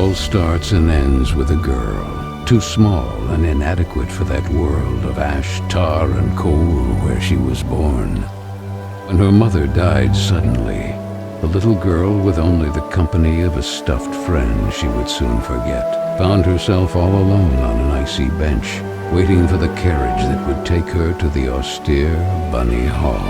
all starts and ends with a girl, too small and inadequate for that world of ash, tar, and coal where she was born. When her mother died suddenly, the little girl, with only the company of a stuffed friend she would soon forget, found herself all alone on an icy bench, waiting for the carriage that would take her to the austere Bunny Hall.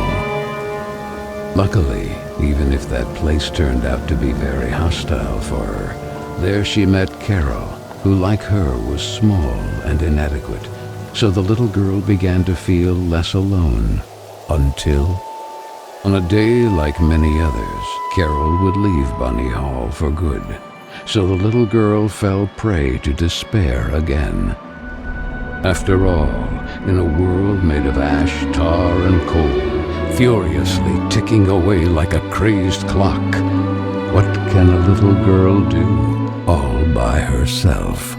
Luckily, even if that place turned out to be very hostile for her, there she met Carole, who like her was small and inadequate, so the little girl began to feel less alone, until, on a day like many others, Carole would leave Bunny Hall for good, so the little girl fell prey to despair again. After all, in a world made of ash, tar, and coal, furiously ticking away like a crazed clock, what can a little girl do all by herself?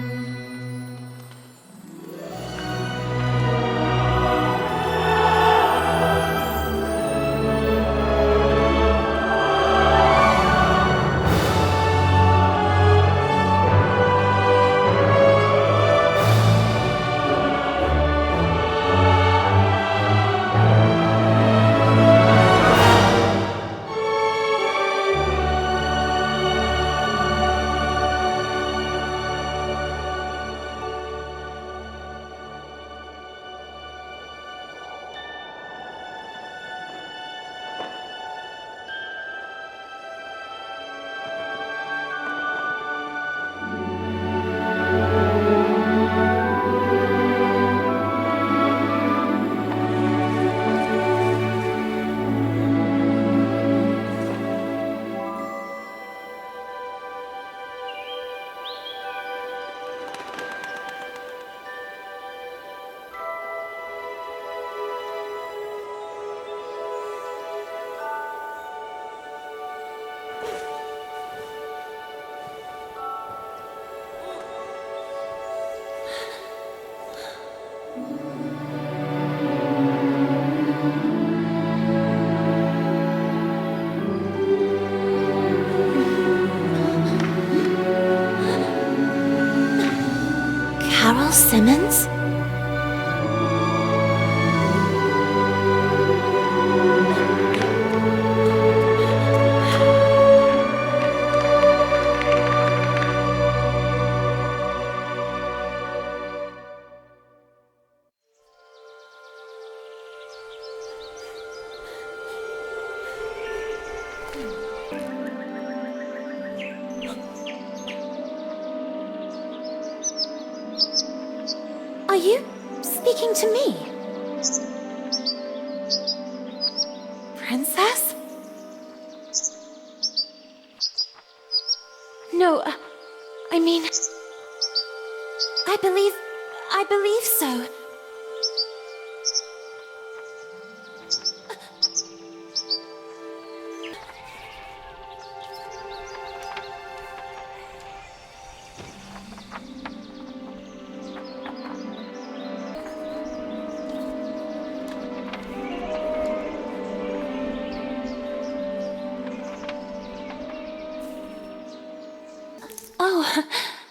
Carole Simmons? Are you speaking to me? Princess? No, I mean... I believe so. Oh,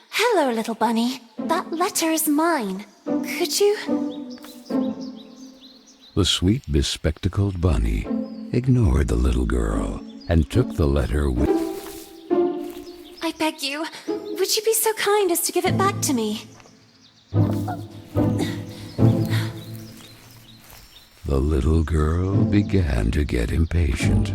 hello, little bunny. That letter is mine. Could you... The sweet, bespectacled bunny ignored the little girl and took the letter with... I beg you, would you be so kind as to give it back to me? The little girl began to get impatient.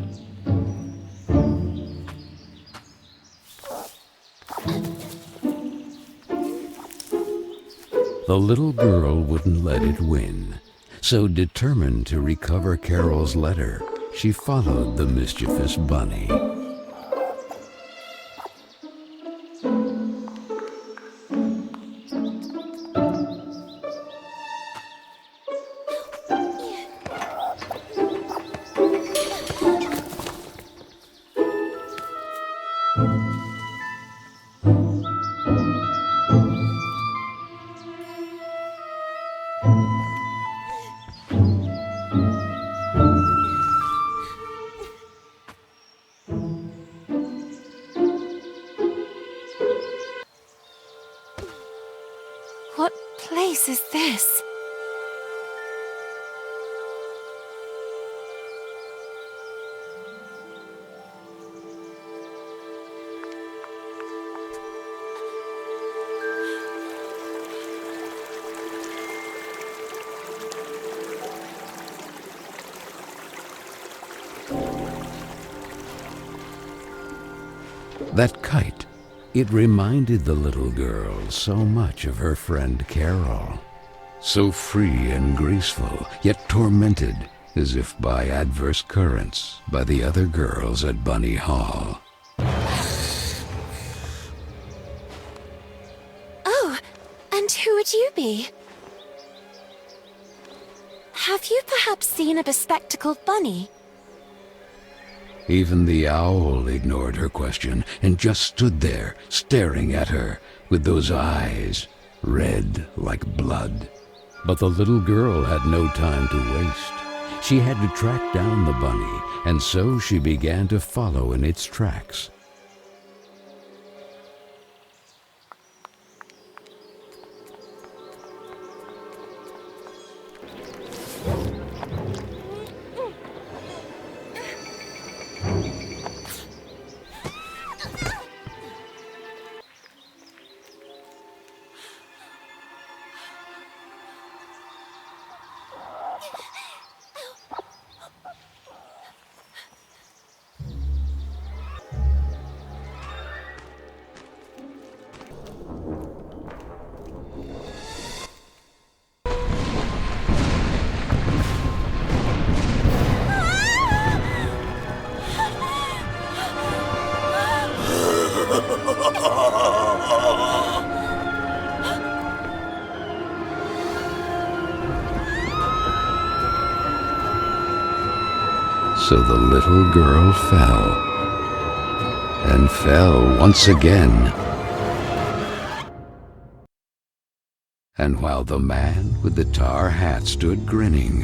The little girl wouldn't let it win, so determined to recover Carole's letter, she followed the mischievous bunny. That kite, it reminded the little girl so much of her friend Carole. So free and graceful, yet tormented, as if by adverse currents, by the other girls at Bunny Hall. Oh, and who would you be? Have you perhaps seen a bespectacled bunny? Even the owl ignored her question and just stood there, staring at her, with those eyes, red like blood. But the little girl had no time to waste. She had to track down the bunny, and so she began to follow in its tracks. So the little girl fell, and fell once again. And while the man with the tar hat stood grinning,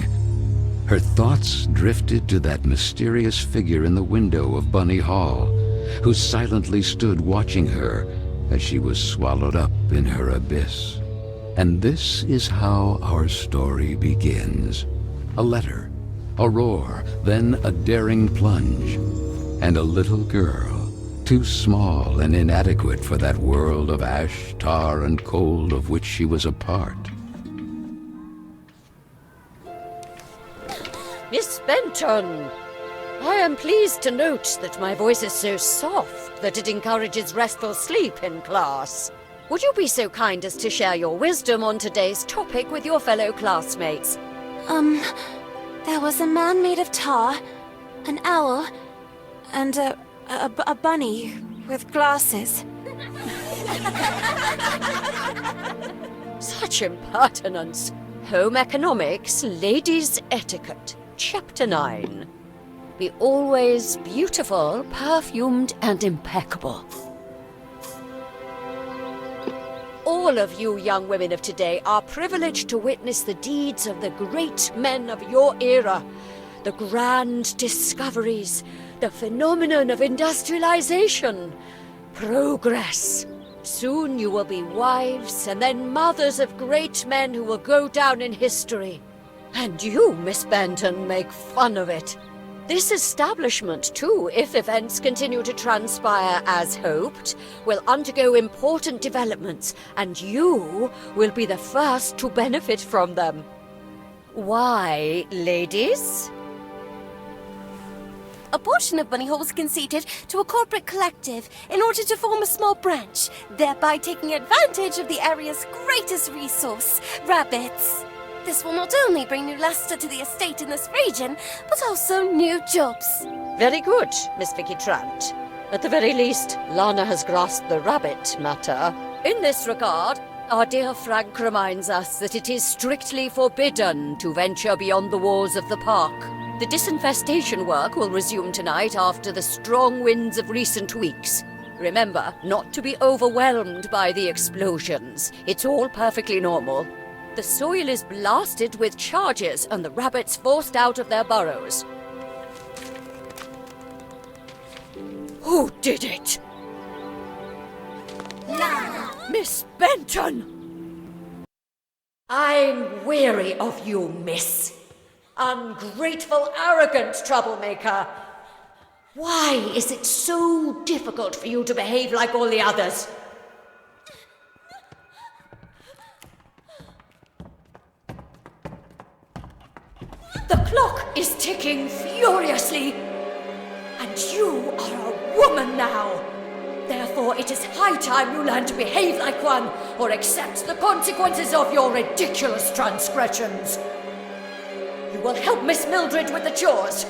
her thoughts drifted to that mysterious figure in the window of Bunny Hall, who silently stood watching her as she was swallowed up in her abyss. And this is how our story begins. A letter, a roar, then a daring plunge, and a little girl, too small and inadequate for that world of ash, tar, and coal of which she was a part. Miss Benton, I am pleased to note that my voice is so soft that it encourages restful sleep in class. Would you be so kind as to share your wisdom on today's topic with your fellow classmates? There was a man made of tar, an owl, and a bunny with glasses. Such impertinence. Home economics, ladies' etiquette, chapter 9. Be always beautiful, perfumed, and impeccable. All of you young women of today are privileged to witness the deeds of the great men of your era, the grand discoveries, the phenomenon of industrialization, progress. Soon you will be wives and then mothers of great men who will go down in history. And you, Miss Benton, make fun of it. This establishment, too, if events continue to transpire as hoped, will undergo important developments, and you will be the first to benefit from them. Why, ladies? A portion of Bunny Hall was conceded to a corporate collective in order to form a small branch, thereby taking advantage of the area's greatest resource, rabbits. This will not only bring new luster to the estate in this region, but also new jobs. Very good, Miss Vicky Trant. At the very least, Lana has grasped the rabbit matter. In this regard, our dear Frank reminds us that it is strictly forbidden to venture beyond the walls of the park. The disinfestation work will resume tonight after the strong winds of recent weeks. Remember, not to be overwhelmed by the explosions. It's all perfectly normal. The soil is blasted with charges and the rabbits forced out of their burrows. Who did it? Lana! Miss Benton! I'm weary of you, miss. Ungrateful, arrogant troublemaker. Why is it so difficult for you to behave like all the others? The clock is ticking furiously, and you are a woman now. Therefore, it is high time you learn to behave like one, or accept the consequences of your ridiculous transgressions. You will help Miss Mildred with the chores.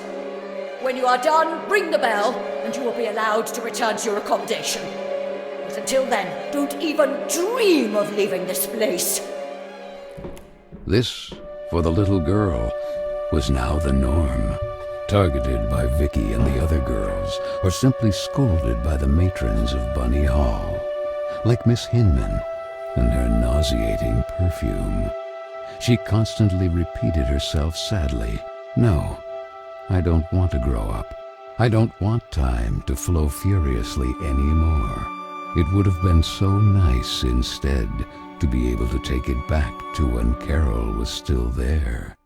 When you are done, ring the bell, and you will be allowed to return to your accommodation. But until then, don't even dream of leaving this place. This, for the little girl, was now the norm. Targeted by Vicky and the other girls, or simply scolded by the matrons of Bunny Hall, like Miss Hinman and her nauseating perfume. She constantly repeated herself sadly, "No, I don't want to grow up. I don't want time to flow furiously anymore. It would have been so nice instead to be able to take it back to when Carole was still there."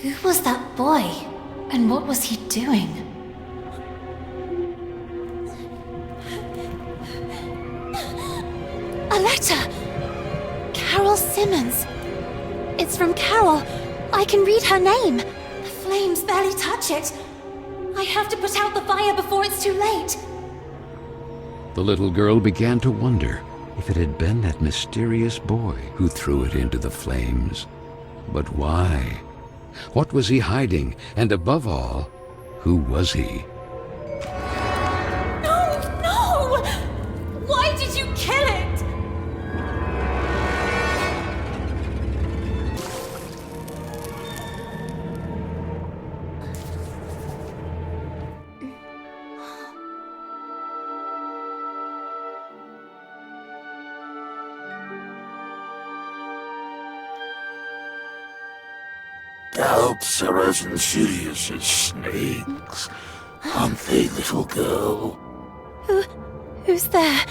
Who was that boy? And what was he doing? A letter! Carole Simmons. It's from Carole. I can read her name. The flames barely touch it. I have to put out the fire before it's too late. The little girl began to wonder if it had been that mysterious boy who threw it into the flames. But why? What was he hiding? And above all, who was he? No! No! Why did you kill it? Doubts are as insidious as snakes, aren't they, little girl? Who's there?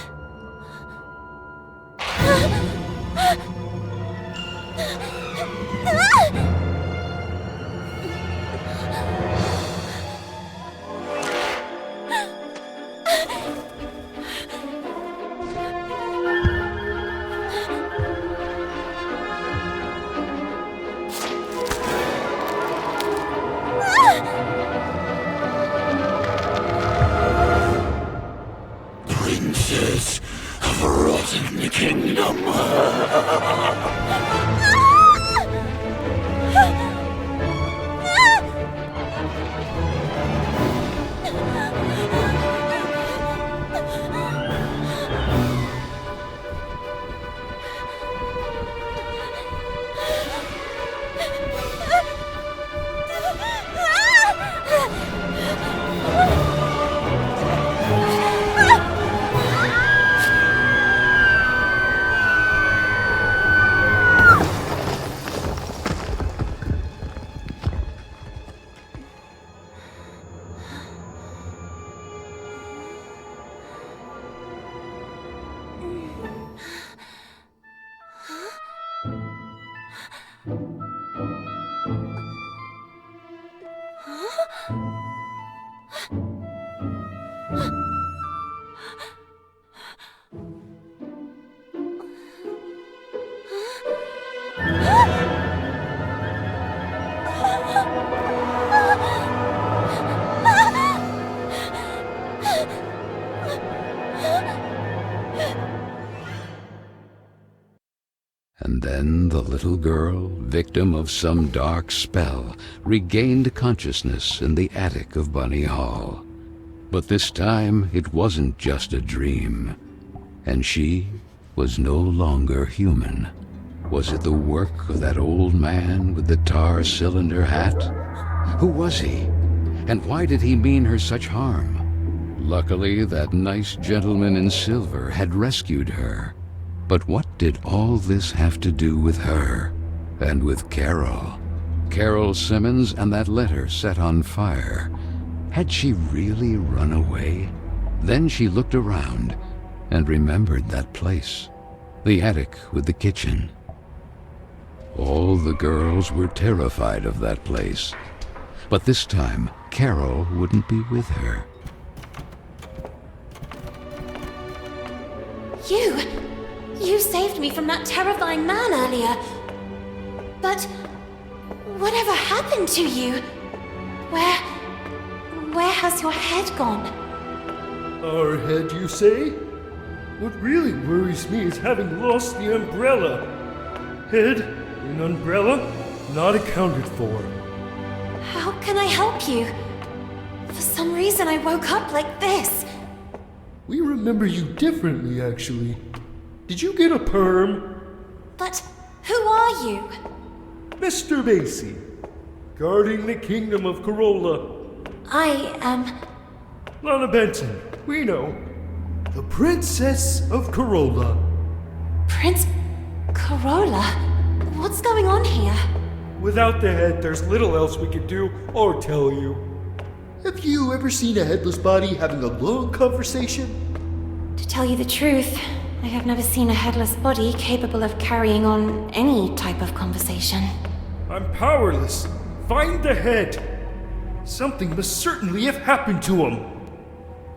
Princess of a rotten kingdom. And then the little girl, victim of some dark spell, regained consciousness in the attic of Bunny Hall. But this time it wasn't just a dream, and she was no longer human. Was it the work of that old man with the tar cylinder hat? Who was he? And why did he mean her such harm? Luckily, that nice gentleman in silver had rescued her. But what did all this have to do with her? And with Carole? Carole Simmons and that letter set on fire. Had she really run away? Then she looked around and remembered that place, the attic with the kitchen. All the girls were terrified of that place, but this time Carole wouldn't be with her. You saved me from that terrifying man earlier. But whatever happened to you? Where has your head gone? Our head, you say? What really worries me is having lost the umbrella. Head and umbrella not accounted for. How can I help you? For some reason I woke up like this. We remember you differently, actually. Did you get a perm? But who are you? Mr. Basie, guarding the kingdom of Carole. I am... Lana Benton, we know. The Princess of Carole. Prince Carole? What's going on here? Without the head, there's little else we could do or tell you. Have you ever seen a headless body having a long conversation? To tell you the truth, I have never seen a headless body capable of carrying on any type of conversation. I'm powerless. Find the head. Something must certainly have happened to him.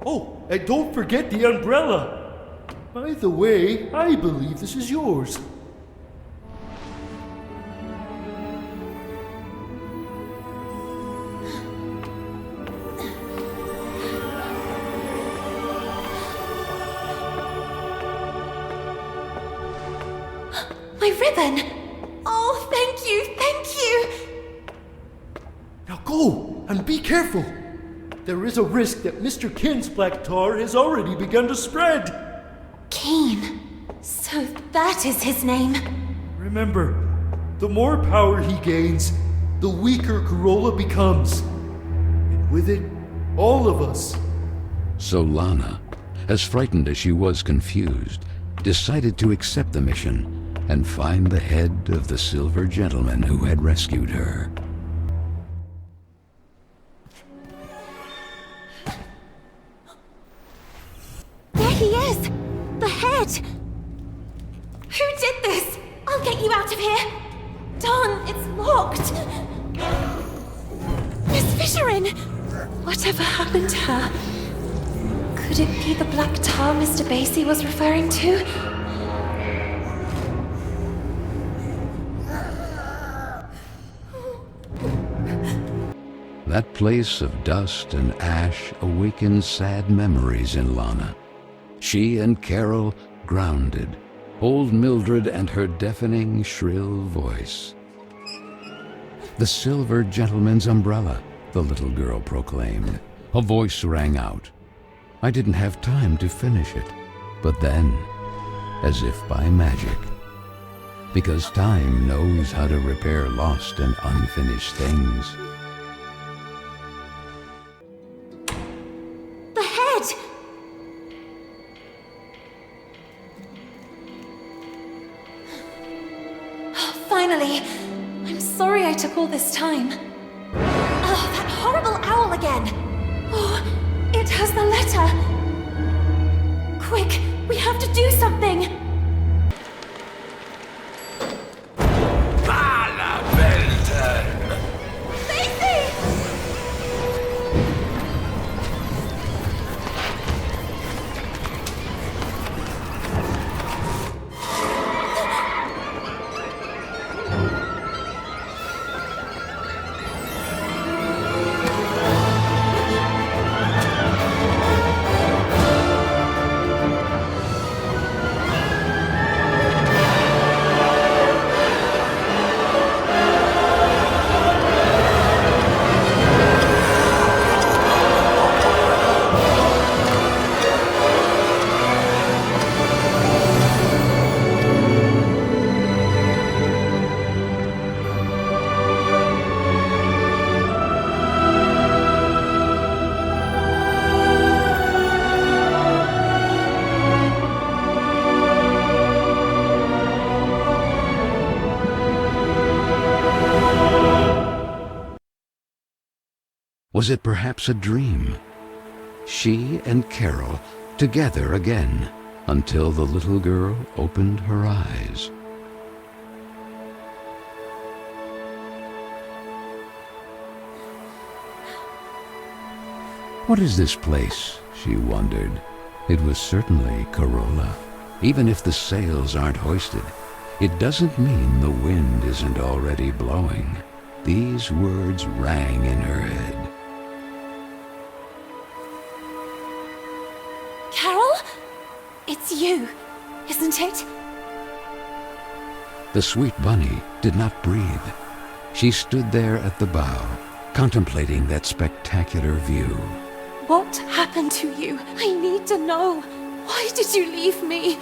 Oh, and don't forget the umbrella. By the way, I believe this is yours. My ribbon! Oh, thank you! Now go, and be careful. There is a risk that Mr. Kin's black tar has already begun to spread. Keen. So that is his name. Remember, the more power he gains, the weaker Carole becomes. And with it, all of us. So Lana, as frightened as she was confused, decided to accept the mission and find the head of the silver gentleman who had rescued her. There he is! The head! Who did this? I'll get you out of here! Darn, it's locked! Miss Fisherin! Whatever happened to her? Could it be the black tar Mr. Basie was referring to? That place of dust and ash awakened sad memories in Lana. She and Carole grounded, old Mildred and her deafening, shrill voice. "The silver gentleman's umbrella," the little girl proclaimed. A voice rang out. I didn't have time to finish it, but then, as if by magic, because time knows how to repair lost and unfinished things, The head! Finally! I'm sorry I took all this time. Oh, that horrible owl again! Oh, it has the letter! Quick, we have to do something! Lana Benton! Basie! was it perhaps a dream? she and Carole together again, until the little girl opened her eyes. What is this place? She wondered. It was certainly Carola. Even if the sails aren't hoisted, it doesn't mean the wind isn't already blowing. These words rang in her head. Carole? It's you, isn't it? The sweet bunny did not breathe. She stood there at the bow, contemplating that spectacular view. What happened to you? I need to know. Why did you leave me?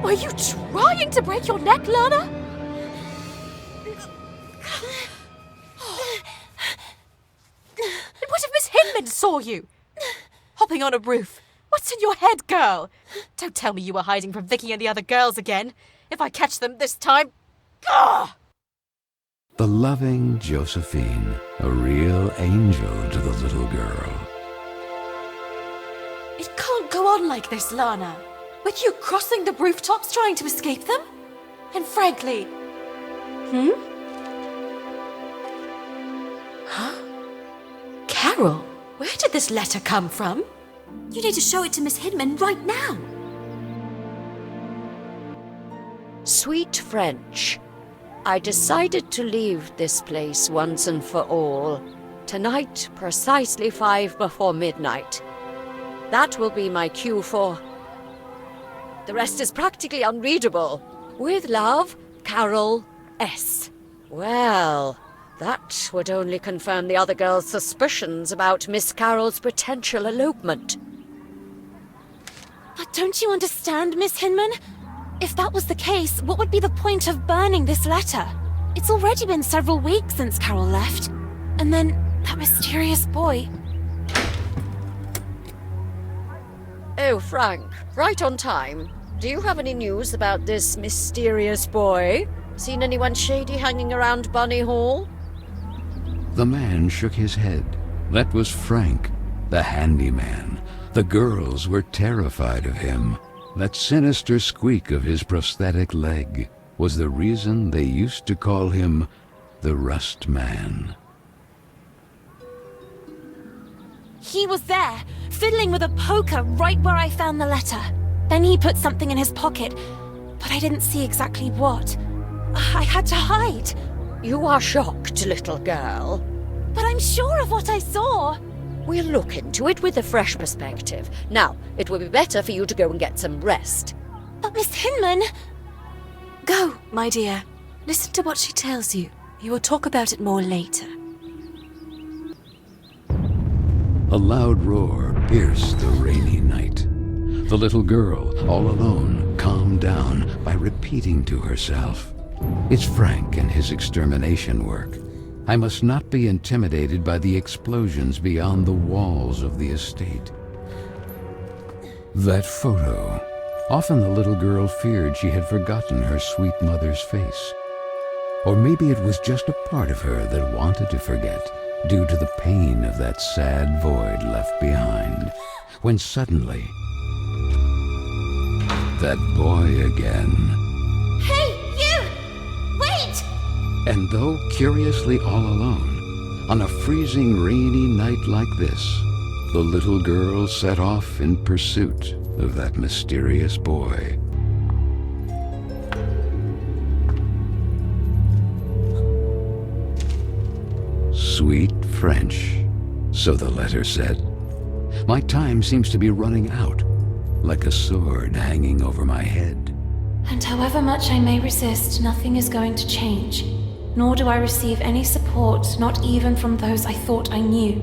Are you trying to break your neck, Lana? And what if Miss Hinman saw you? Hopping on a roof. What's in your head, girl? Don't tell me you were hiding from Vicky and the other girls again. If I catch them this time... Gah! The loving Josephine, a real angel to the little girl. It can't go on like this, Lana. With you crossing the rooftops trying to escape them? And frankly... Huh? Carole, where did this letter come from? You need to show it to Miss Hinman right now. Sweet French, I decided to leave this place once and for all. Tonight, precisely 5 before midnight. That will be my cue for... The rest is practically unreadable. With love, Carole S. Well, that would only confirm the other girls' suspicions about Miss Carole's potential elopement. But don't you understand, Miss Hinman? If that was the case, what would be the point of burning this letter? It's already been several weeks since Carole left. And then that mysterious boy... Oh, Frank, right on time. Do you have any news about this mysterious boy? Seen anyone shady hanging around Bunny Hall? The man shook his head. That was Frank, the handyman. The girls were terrified of him. That sinister squeak of his prosthetic leg was the reason they used to call him the Rust Man. He was there, fiddling with a poker right where I found the letter. Then he put something in his pocket, but I didn't see exactly what. I had to hide. You are shocked, little girl. But I'm sure of what I saw. We'll look into it with a fresh perspective. Now, it will be better for you to go and get some rest. But Miss Hinman... Go, my dear. Listen to what she tells you. You will talk about it more later. A loud roar pierced the rainy night. The little girl, all alone, calmed down by repeating to herself, "It's Frank and his extermination work. I must not be intimidated by the explosions beyond the walls of the estate." That photo. Often the little girl feared she had forgotten her sweet mother's face. Or maybe it was just a part of her that wanted to forget, due to the pain of that sad void left behind, when suddenly, that boy again. Hey, you! Wait! And though curiously all alone, on a freezing rainy night like this, the little girl set off in pursuit of that mysterious boy. Sweet French, so the letter said. My time seems to be running out, like a sword hanging over my head. And however much I may resist, nothing is going to change. Nor do I receive any support, not even from those I thought I knew.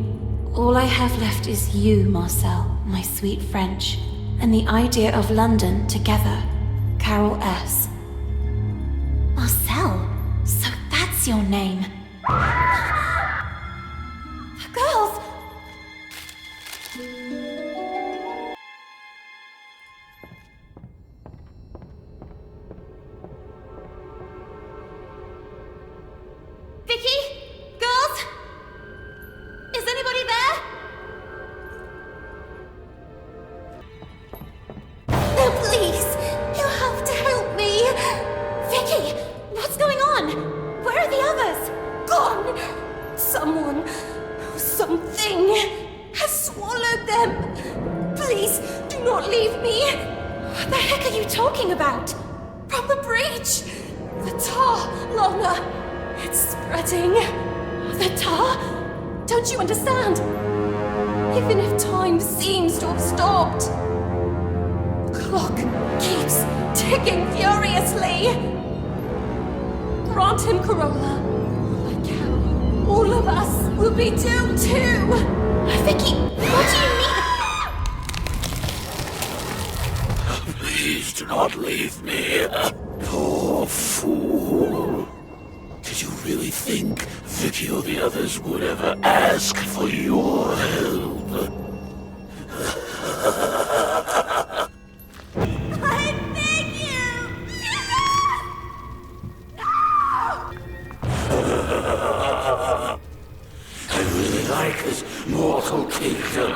All I have left is you, Marcel, my sweet French, and the idea of London together. Carole S. Marcel? So that's your name. Girls! Vicky? Girls? Is anybody there? No, please! You have to help me! Vicky! What's going on? Where are the others? Gone! Someone, something, has swallowed them! Please, do not leave me! What the heck are you talking about? From the breach! The tar, Lana! It's spreading! The tar? Don't you understand? Even if time seems to have stopped, the clock keeps ticking furiously! Grant him, Carola. Like Carole, all of us will be doomed too! Vicky, what do you mean? Please do not leave me. Poor fool. Did you really think Vicky or the others would ever ask for your help? I beg you! I really like this mortal kingdom.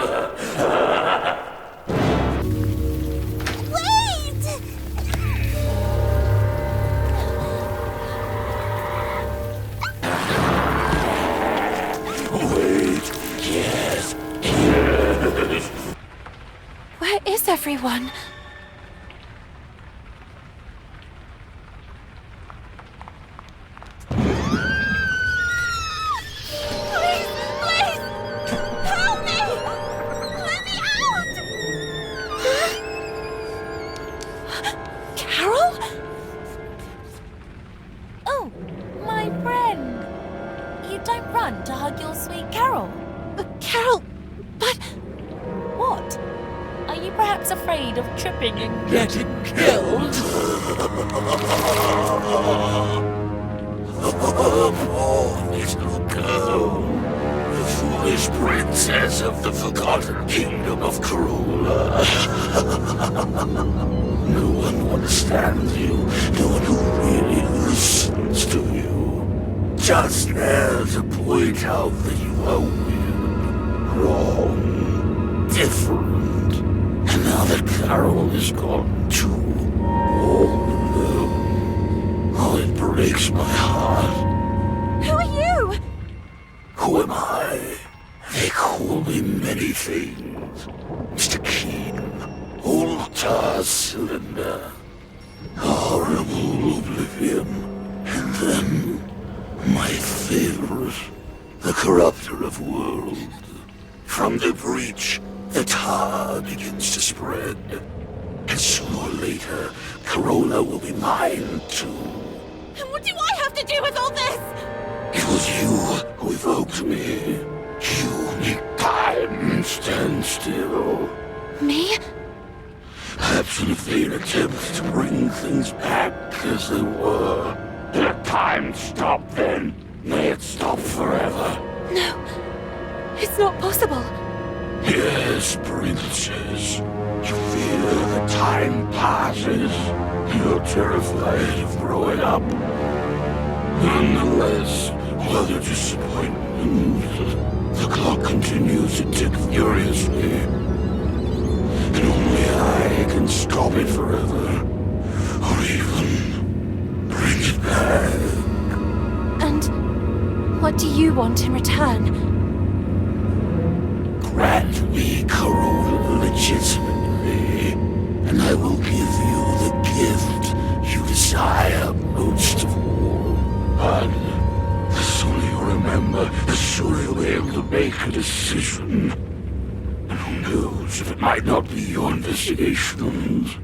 Where is everyone? Please! Please! Help me! Let me out! Carole? Oh, my friend. You don't run to hug your sweet Carole. Carole, but... What? Are you perhaps afraid of tripping and getting killed? Poor little girl. The foolish princess of the forgotten kingdom of Carola. No one understands you. No one who really listens to you. Just there to point out that you are weird, wrong, different. And now that Carole is gone too, all alone. Oh, it breaks my heart. Who are you? Who am I? They call me many things. Mr. Keen, old tar cylinder, horrible oblivion, and then my favorite, the corrupter of worlds. From the breach, the tar begins to spread. And sooner or later, Carola will be mine too. And what do I have to do with all this? It was you who evoked me. You make time stand still. Me? Perhaps in a vain attempt to bring things back as they were. Let time stop then. May it stop forever. No. It's not possible. Yes, princess. You fear that time passes. You're terrified of growing up. Nonetheless, whether disappointment, the clock continues to tick furiously. And only I can stop it forever, or even bring it back. And what do you want in return? Grant me Carole legitimately, and I will give you the gift you desire most of all. But the sooner you remember, the sooner you'll be able to make a decision. And who knows if it might not be your investigations.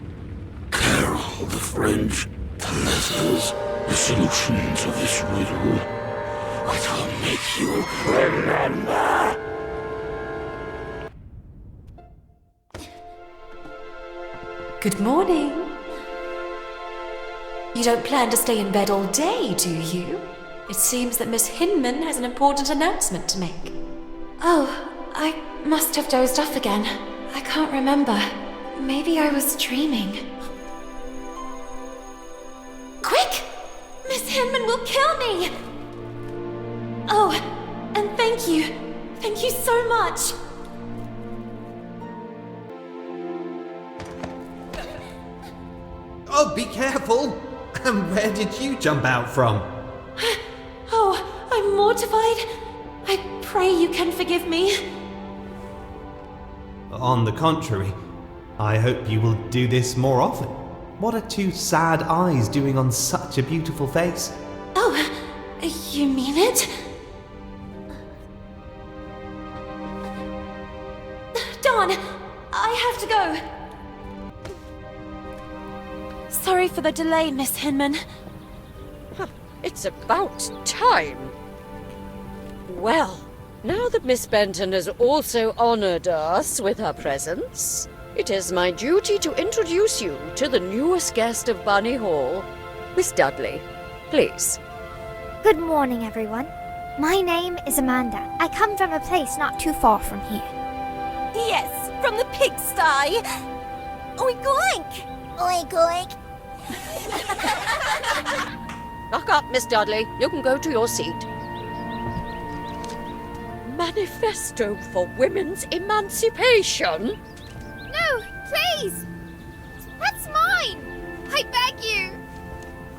Carole, the French, the letters, the solutions of this riddle, which will make you remember. Good morning. You don't plan to stay in bed all day, do you? It seems that Miss Hinman has an important announcement to make. Oh, I must have dozed off again. I can't remember. Maybe I was dreaming. Quick! Miss Hinman will kill me! Oh, and thank you. Thank you so much. Oh, be careful! And where did you jump out from? Oh, I'm mortified. I pray you can forgive me. On the contrary, I hope you will do this more often. What are two sad eyes doing on such a beautiful face? Oh, you mean it? Dawn, I have to go. Sorry for the delay, Miss Hinman. It's about time. Well, now that Miss Benton has also honored us with her presence, it is my duty to introduce you to the newest guest of Bunny Hall, Miss Dudley. Please. Good morning, everyone. My name is Amanda. I come from a place not too far from here. Yes, from the pigsty. Oink oink! Oink oink! Knock up, Miss Dudley. You can go to your seat. Manifesto for Women's Emancipation? No, please! That's mine! I beg you!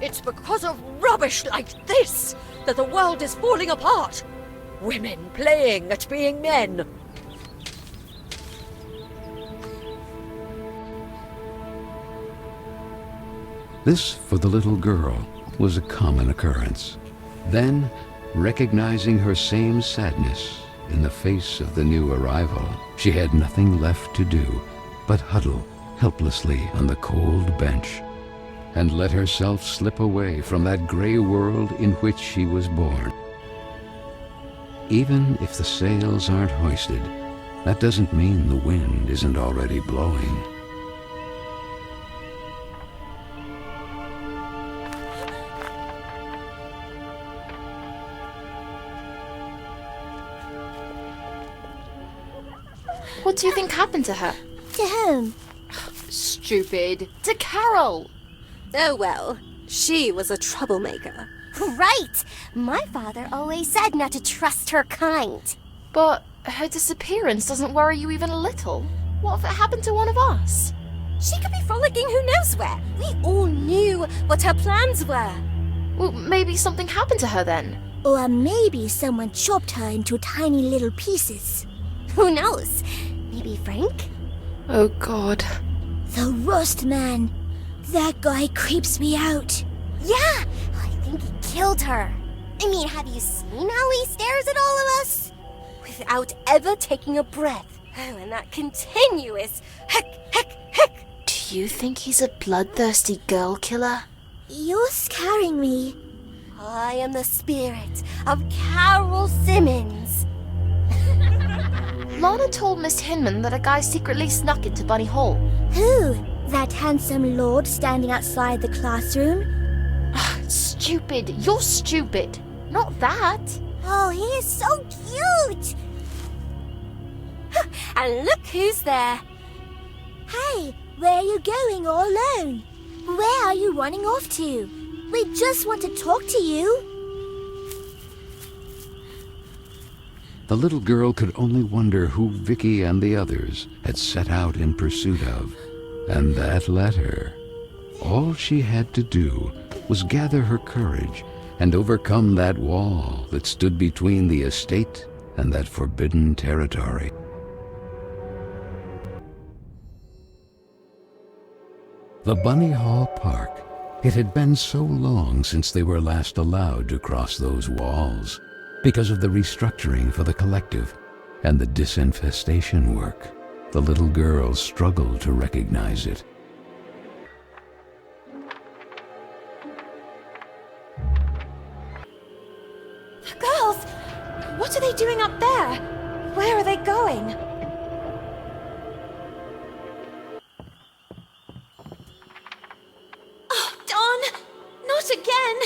It's because of rubbish like this that the world is falling apart. Women playing at being men. This, for the little girl, was a common occurrence. Then, recognizing her same sadness in the face of the new arrival, she had nothing left to do but huddle helplessly on the cold bench and let herself slip away from that gray world in which she was born. Even if the sails aren't hoisted, that doesn't mean the wind isn't already blowing. What do you think happened to her? To whom? Stupid. To Carole. Oh well, she was a troublemaker. Right! My father always said not to trust her kind. But her disappearance doesn't worry you even a little. What if it happened to one of us? She could be frolicking who knows where. We all knew what her plans were. Well, maybe something happened to her then. Or maybe someone chopped her into tiny little pieces. Who knows? Maybe Frank? Oh God. The Rust Man. That guy creeps me out. Yeah, I think he killed her. I mean, have you seen how he stares at all of us? Without ever taking a breath. Oh, and that continuous heck, heck, heck. Do you think he's a bloodthirsty girl killer? You're scaring me. I am the spirit of Carole Simmons. Lana told Miss Hinman that a guy secretly snuck into Bunny Hall. Who? That handsome lord standing outside the classroom? Stupid. You're stupid. Not that. Oh, he is so cute! And look who's there. Hey, where are you going all alone? Where are you running off to? We just want to talk to you. the little girl could only wonder who Vicky and the others had set out in pursuit of. And that letter. All she had to do was gather her courage and overcome that wall that stood between the estate and that forbidden territory. The Bunny Hall Park. It had been so long since they were last allowed to cross those walls because of the restructuring for the collective and the disinfestation work. The little girl struggled to recognize it. The girls! What are they doing up there? Where are they going? Oh, Dawn! Not again!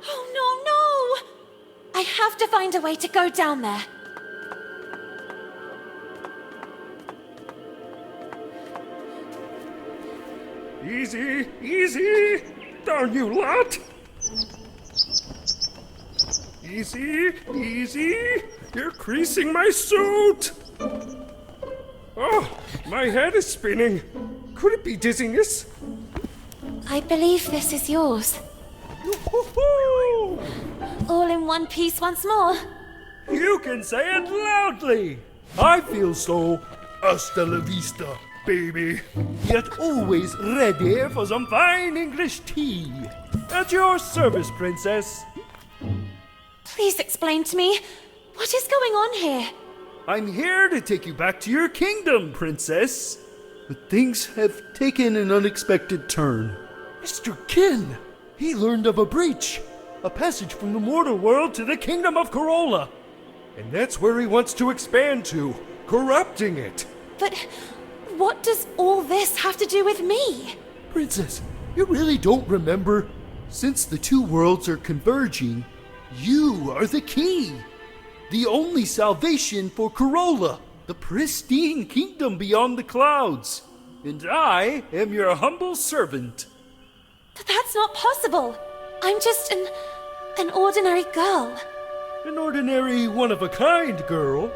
Oh, no! I have to find a way to go down there. Easy, easy! Darn you lot! Easy, easy! You're creasing my suit! Oh, my head is spinning. Could it be dizziness? I believe this is yours. Yoo-hoo-hoo! All in one piece once more. You can say it loudly! I feel so hasta la vista, baby. Yet always ready for some fine English tea. At your service, princess. Please explain to me, what is going on here? I'm here to take you back to your kingdom, princess. But things have taken an unexpected turn. Mr. Kin, he learned of a breach. A passage from the mortal world to the kingdom of Carole. And that's where he wants to expand to, corrupting it. But what does all this have to do with me? Princess, you really don't remember? Since the two worlds are converging, you are the key. The only salvation for Carole, the pristine kingdom beyond the clouds. And I am your humble servant. But that's not possible. I'm just an ordinary girl. An ordinary one-of-a-kind girl.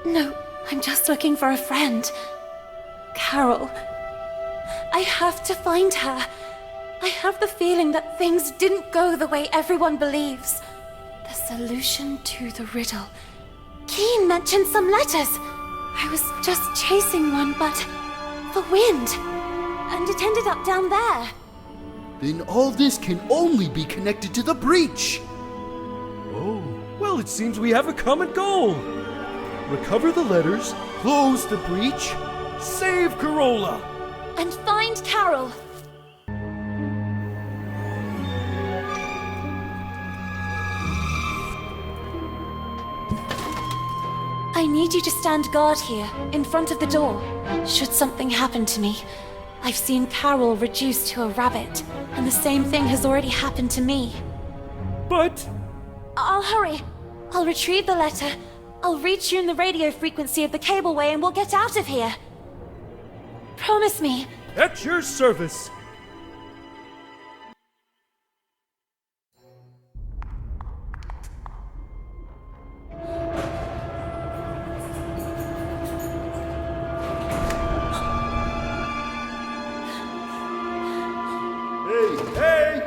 No, I'm just looking for a friend. Carole. I have to find her. I have the feeling that things didn't go the way everyone believes. The solution to the riddle. Keen mentioned some letters. I was just chasing one, but the wind. And it ended up down there. Then all this can only be connected to the breach. Oh, well, it seems we have a common goal. Recover the letters, close the breach, save Carole. And find Carole. I need you to stand guard here, in front of the door, should something happen to me. I've seen Carole reduced to a rabbit, and the same thing has already happened to me. But... I'll hurry. I'll retrieve the letter. I'll retune the radio frequency of the cableway and we'll get out of here. Promise me. At your service. Hey!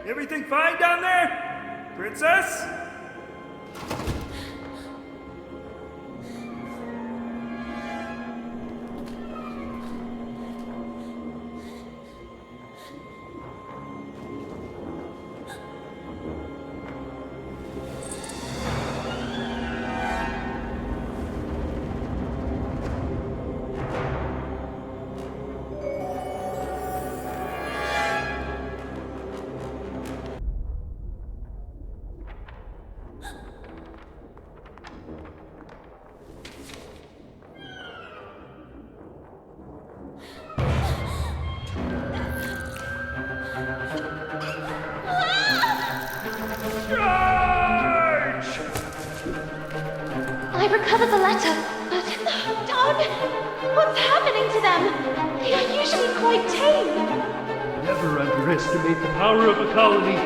Everything fine down there? Princess? I recovered the letter, but... Dawn! What's happening to them? They are usually quite tame. Never underestimate the power of a colony.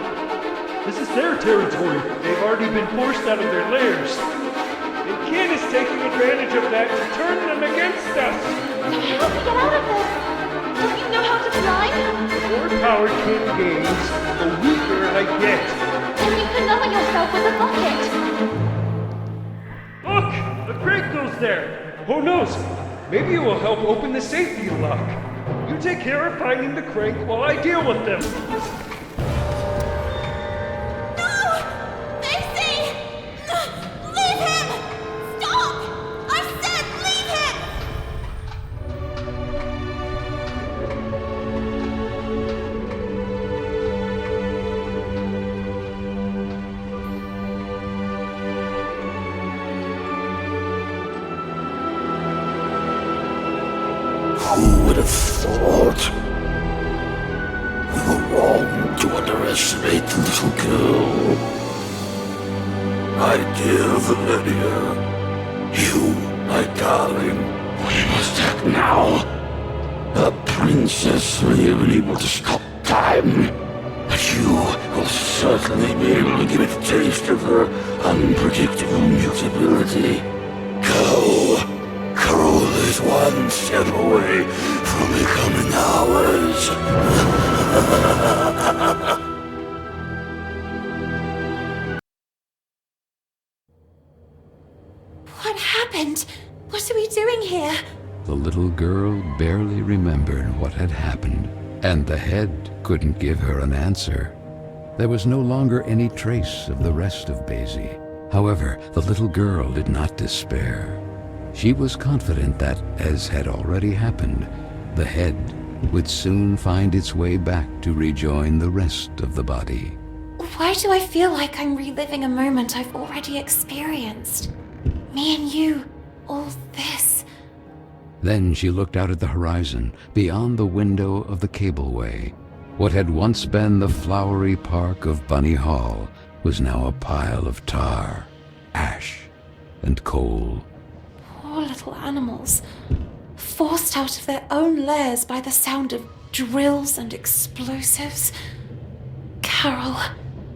This is their territory. They've already been forced out of their lairs. The kid is taking advantage of that to turn them against us! How to get out of this? Don't you know how to fly? The more power kid gains, the weaker I get. Then you can lower yourself with a bucket. Look! The crate goes there! Who knows? Maybe it will help open the safety lock. You take care of finding the crank while I deal with them. Who would have thought? We were wrong to underestimate the little girl. My dear Valeria, you, my darling, we must act now. The princess may be able to stop time, but you will certainly be able to give it a taste of her unpredictable mutability. Go! Carole is one step away from becoming ours. What happened? What are we doing here? The little girl barely remembered what had happened, and the head couldn't give her an answer. There was no longer any trace of the rest of Basie. However, the little girl did not despair. She was confident that, as had already happened, the head would soon find its way back to rejoin the rest of the body. Why do I feel like I'm reliving a moment I've already experienced? Me and you, all this. Then she looked out at the horizon, beyond the window of the cableway. What had once been the flowery park of Bunny Hall was now a pile of tar, ash, and coal. Poor little animals, forced out of their own lairs by the sound of drills and explosives. Carole,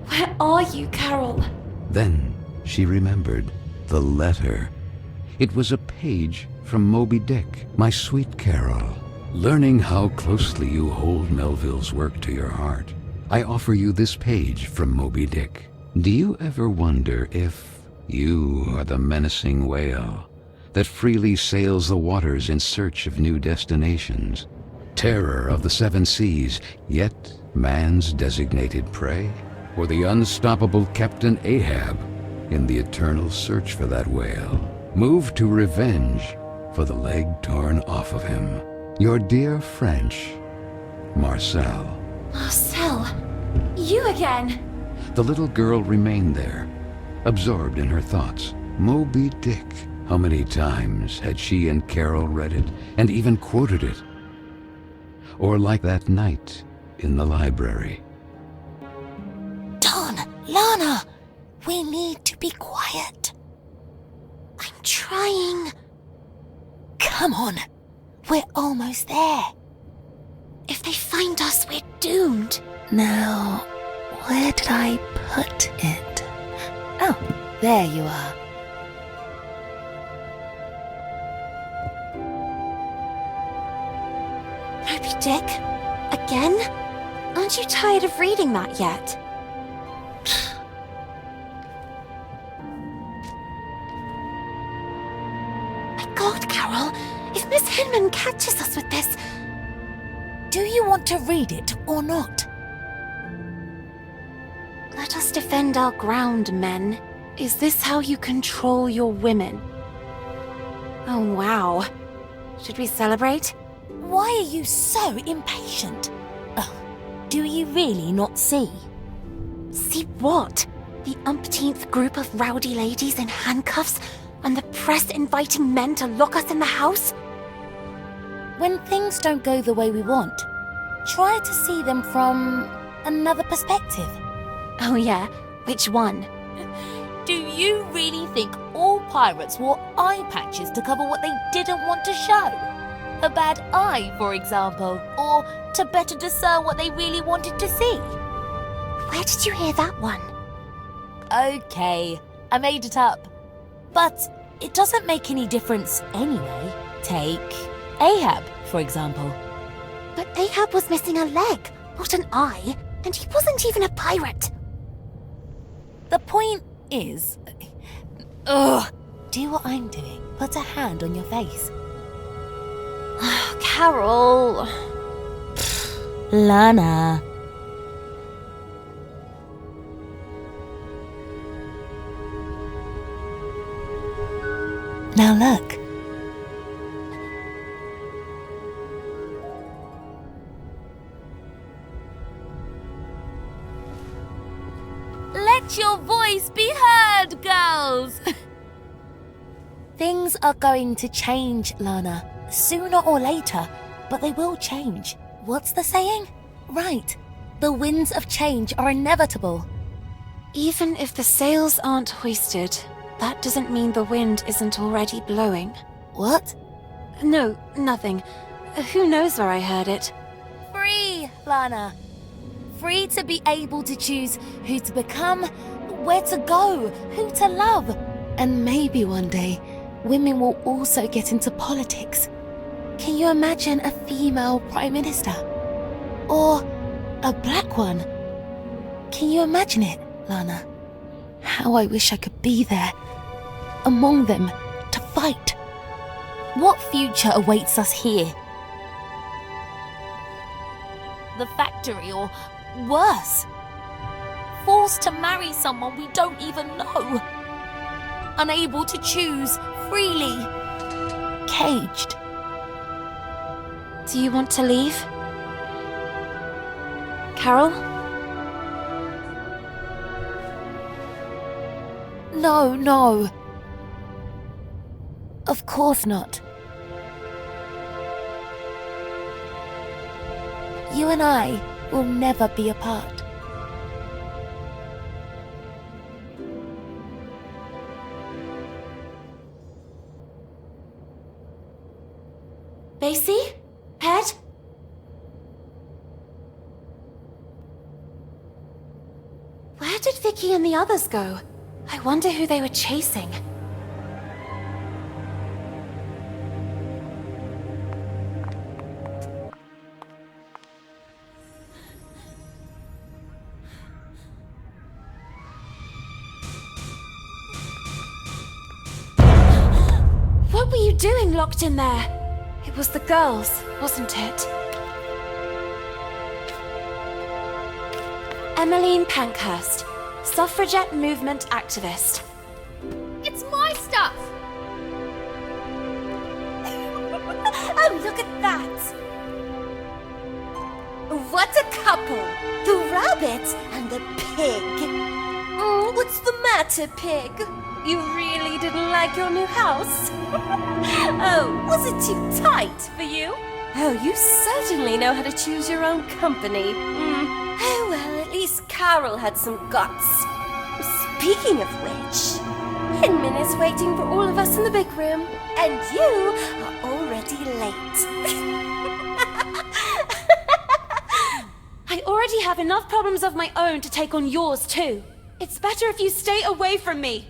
where are you, Carole? Then she remembered the letter. It was a page from Moby Dick, my sweet Carole. Learning how closely you hold Melville's work to your heart, I offer you this page from Moby Dick. Do you ever wonder if you are the menacing whale that freely sails the waters in search of new destinations, terror of the seven seas, yet man's designated prey? Or the unstoppable Captain Ahab in the eternal search for that whale, moved to revenge for the leg torn off of him? Your dear French, Marcel. Marcel, you again. The little girl remained there, absorbed in her thoughts. Moby Dick. How many times had she and Carole read it, and even quoted it? Or like that night in the library. Don, Lana, we need to be quiet. I'm trying. Come on, we're almost there. If they find us, we're doomed. Now, where did I put it? Oh, there you are. Moby Dick? Again? Aren't you tired of reading that yet? My God, Carole, if Miss Hinman catches us with this... Do you want to read it or not? Let us defend our ground, men. Is this how you control your women? Oh, wow. Should we celebrate? Why are you so impatient? Oh, do you really not see? See what? The umpteenth group of rowdy ladies in handcuffs, and the press inviting men to lock us in the house? When things don't go the way we want, try to see them from another perspective. Oh yeah? Which one? Do you really think all pirates wore eye patches to cover what they didn't want to show? A bad eye, for example, or to better discern what they really wanted to see? Where did you hear that one? Okay, I made it up. But it doesn't make any difference anyway. Take Ahab, for example. But Ahab was missing a leg, not an eye, and he wasn't even a pirate. The point is... Ugh! Do what I'm doing. Put a hand on your face. Carole. Lana. Now look. Let your voice be heard, girls! Things are going to change, Lana. Sooner or later, but they will change. What's the saying? Right. The winds of change are inevitable. Even if the sails aren't hoisted, that doesn't mean the wind isn't already blowing. What? No, nothing. Who knows where I heard it? Free, Lana. Free to be able to choose who to become, where to go, who to love. And maybe one day, women will also get into politics. Can you imagine a female prime minister? Or a black one? Can you imagine it, Lana? How I wish I could be there, among them, to fight. What future awaits us here? The factory, or worse, forced to marry someone we don't even know. Unable to choose freely. Caged. Do you want to leave? Carole? No. Of course not. You and I will never be apart. Basie? Head? Where did Vicky and the others go? I wonder who they were chasing. What were you doing locked in there? It was the girls, wasn't it? Emmeline Pankhurst, suffragette movement activist. It's my stuff! Oh, look at that! What a couple! The rabbit and the pig! What's the matter, pig? You really didn't like your new house? Oh, was it too tight for you? Oh, you certainly know how to choose your own company. Oh, well, at least Carole had some guts. Speaking of which, Hinman is waiting for all of us in the big room, and you are already late. I already have enough problems of my own to take on yours, too. It's better if you stay away from me.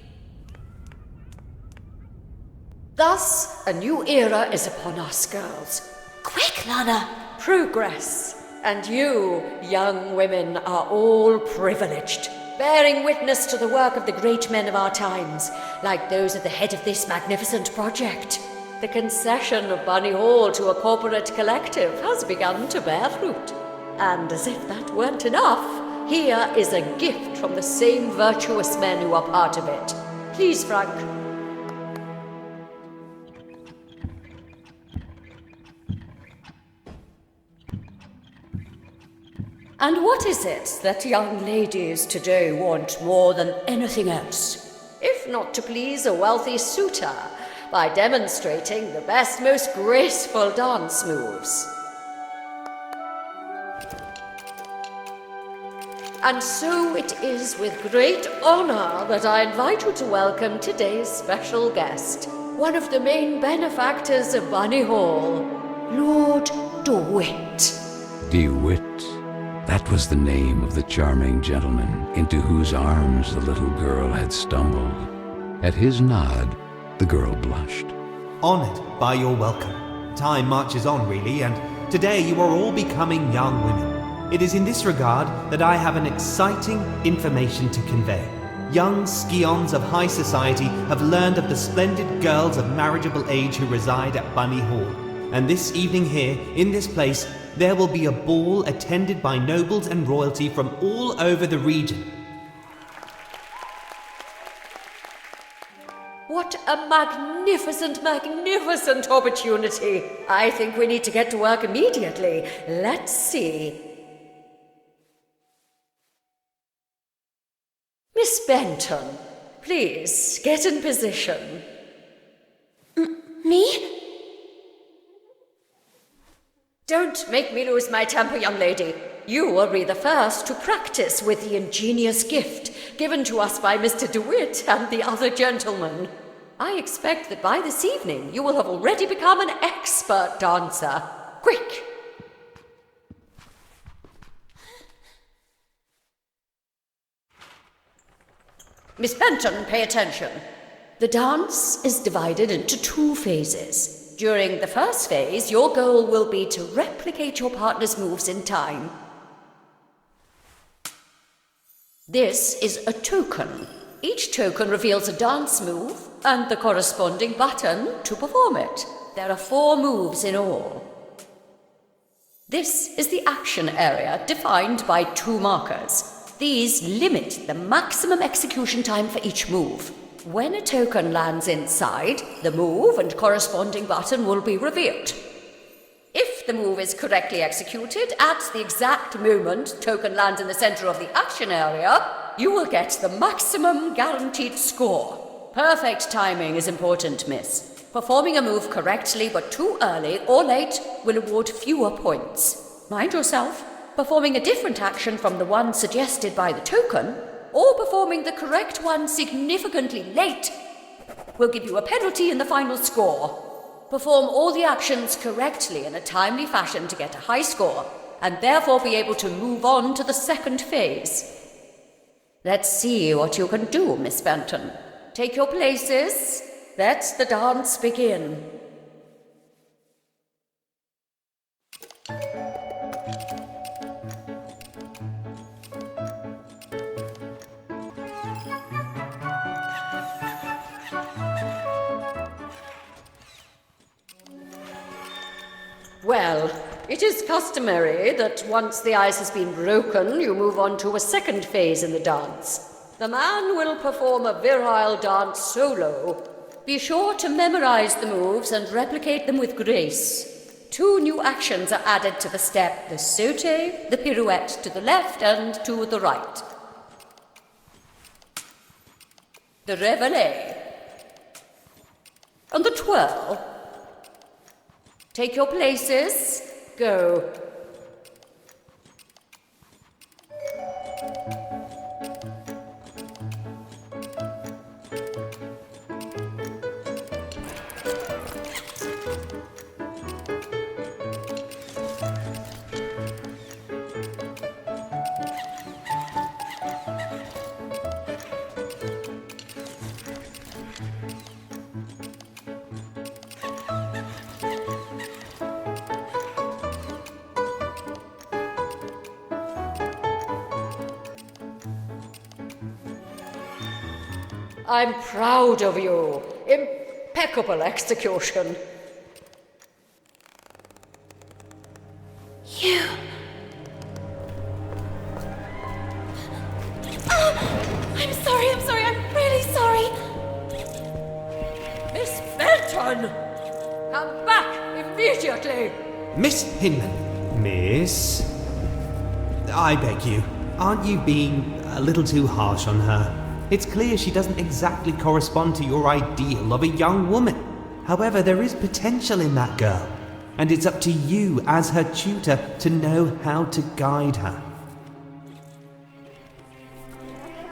Thus, a new era is upon us, girls. Quick, Lana! Progress. And you, young women, are all privileged, bearing witness to the work of the great men of our times, like those at the head of this magnificent project. The concession of Bunny Hall to a corporate collective has begun to bear fruit. And as if that weren't enough, here is a gift from the same virtuous men who are part of it. Please, Frank. And what is it that young ladies today want more than anything else? If not to please a wealthy suitor by demonstrating the best, most graceful dance moves. And so it is with great honor that I invite you to welcome today's special guest, one of the main benefactors of Bunny Hall, Lord DeWitt. DeWitt? That was the name of the charming gentleman into whose arms the little girl had stumbled. At his nod, The girl blushed. Honoured by your welcome. Time marches on, really, and today you are all becoming young women. It is in this regard that I have an exciting information to convey. Young scions of high society have learned of the splendid girls of marriageable age who reside at Bunny Hall. And this evening here, in this place, there will be a ball attended by nobles and royalty from all over the region. What a magnificent, magnificent opportunity. I think we need to get to work immediately. Let's see. Miss Benton, please get in position. Me? Don't make me lose my temper, young lady. You will be the first to practice with the ingenious gift given to us by Mr. DeWitt and the other gentlemen. I expect that by this evening you will have already become an expert dancer. Quick! Miss Benton, pay attention. The dance is divided into 2 phases. During the first phase, your goal will be to replicate your partner's moves in time. This is a token. Each token reveals a dance move and the corresponding button to perform it. There are 4 moves in all. This is the action area defined by 2 markers. These limit the maximum execution time for each move. When a token lands inside, the move and corresponding button will be revealed. If the move is correctly executed at the exact moment token lands in the center of the action area, you will get the maximum guaranteed score. Perfect timing is important, miss. Performing a move correctly but too early or late will award fewer points. Mind yourself, performing a different action from the one suggested by the token, or performing the correct one significantly late, will give you a penalty in the final score. Perform all the actions correctly in a timely fashion to get a high score, and therefore be able to move on to the second phase. Let's see what you can do, Miss Benton. Take your places. Let the dance begin. Well, it is customary that once the ice has been broken, you move on to a second phase in the dance. The man will perform a virile dance solo. Be sure to memorize the moves and replicate them with grace. 2 new actions are added to the step: the sauté, the pirouette to the left and to the right. The réveillé. And the twirl. Take your places. Go. I'm proud of you. Impeccable execution. You... I'm sorry, I'm really sorry. Miss Benton! Come back immediately! Miss Hinman. Miss? I beg you, aren't you being a little too harsh on her? It's clear she doesn't exactly correspond to your ideal of a young woman. However, there is potential in that girl, and it's up to you as her tutor to know how to guide her.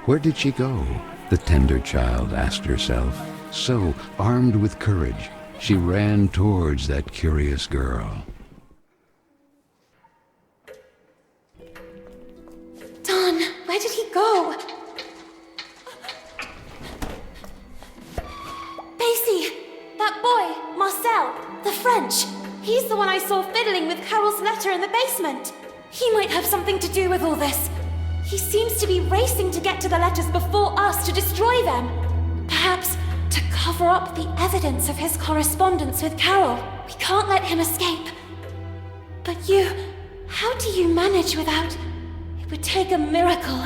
Where did she go? The tender child asked herself. So, armed with courage, she ran towards that curious girl. Don, where did he go? Basie! the one I saw fiddling with Carole's letter in the basement. He might have something to do with all this. He seems to be racing to get to the letters before us to destroy them. Perhaps to cover up the evidence of his correspondence with Carole. We can't let him escape. But how do you manage without... It would take a miracle.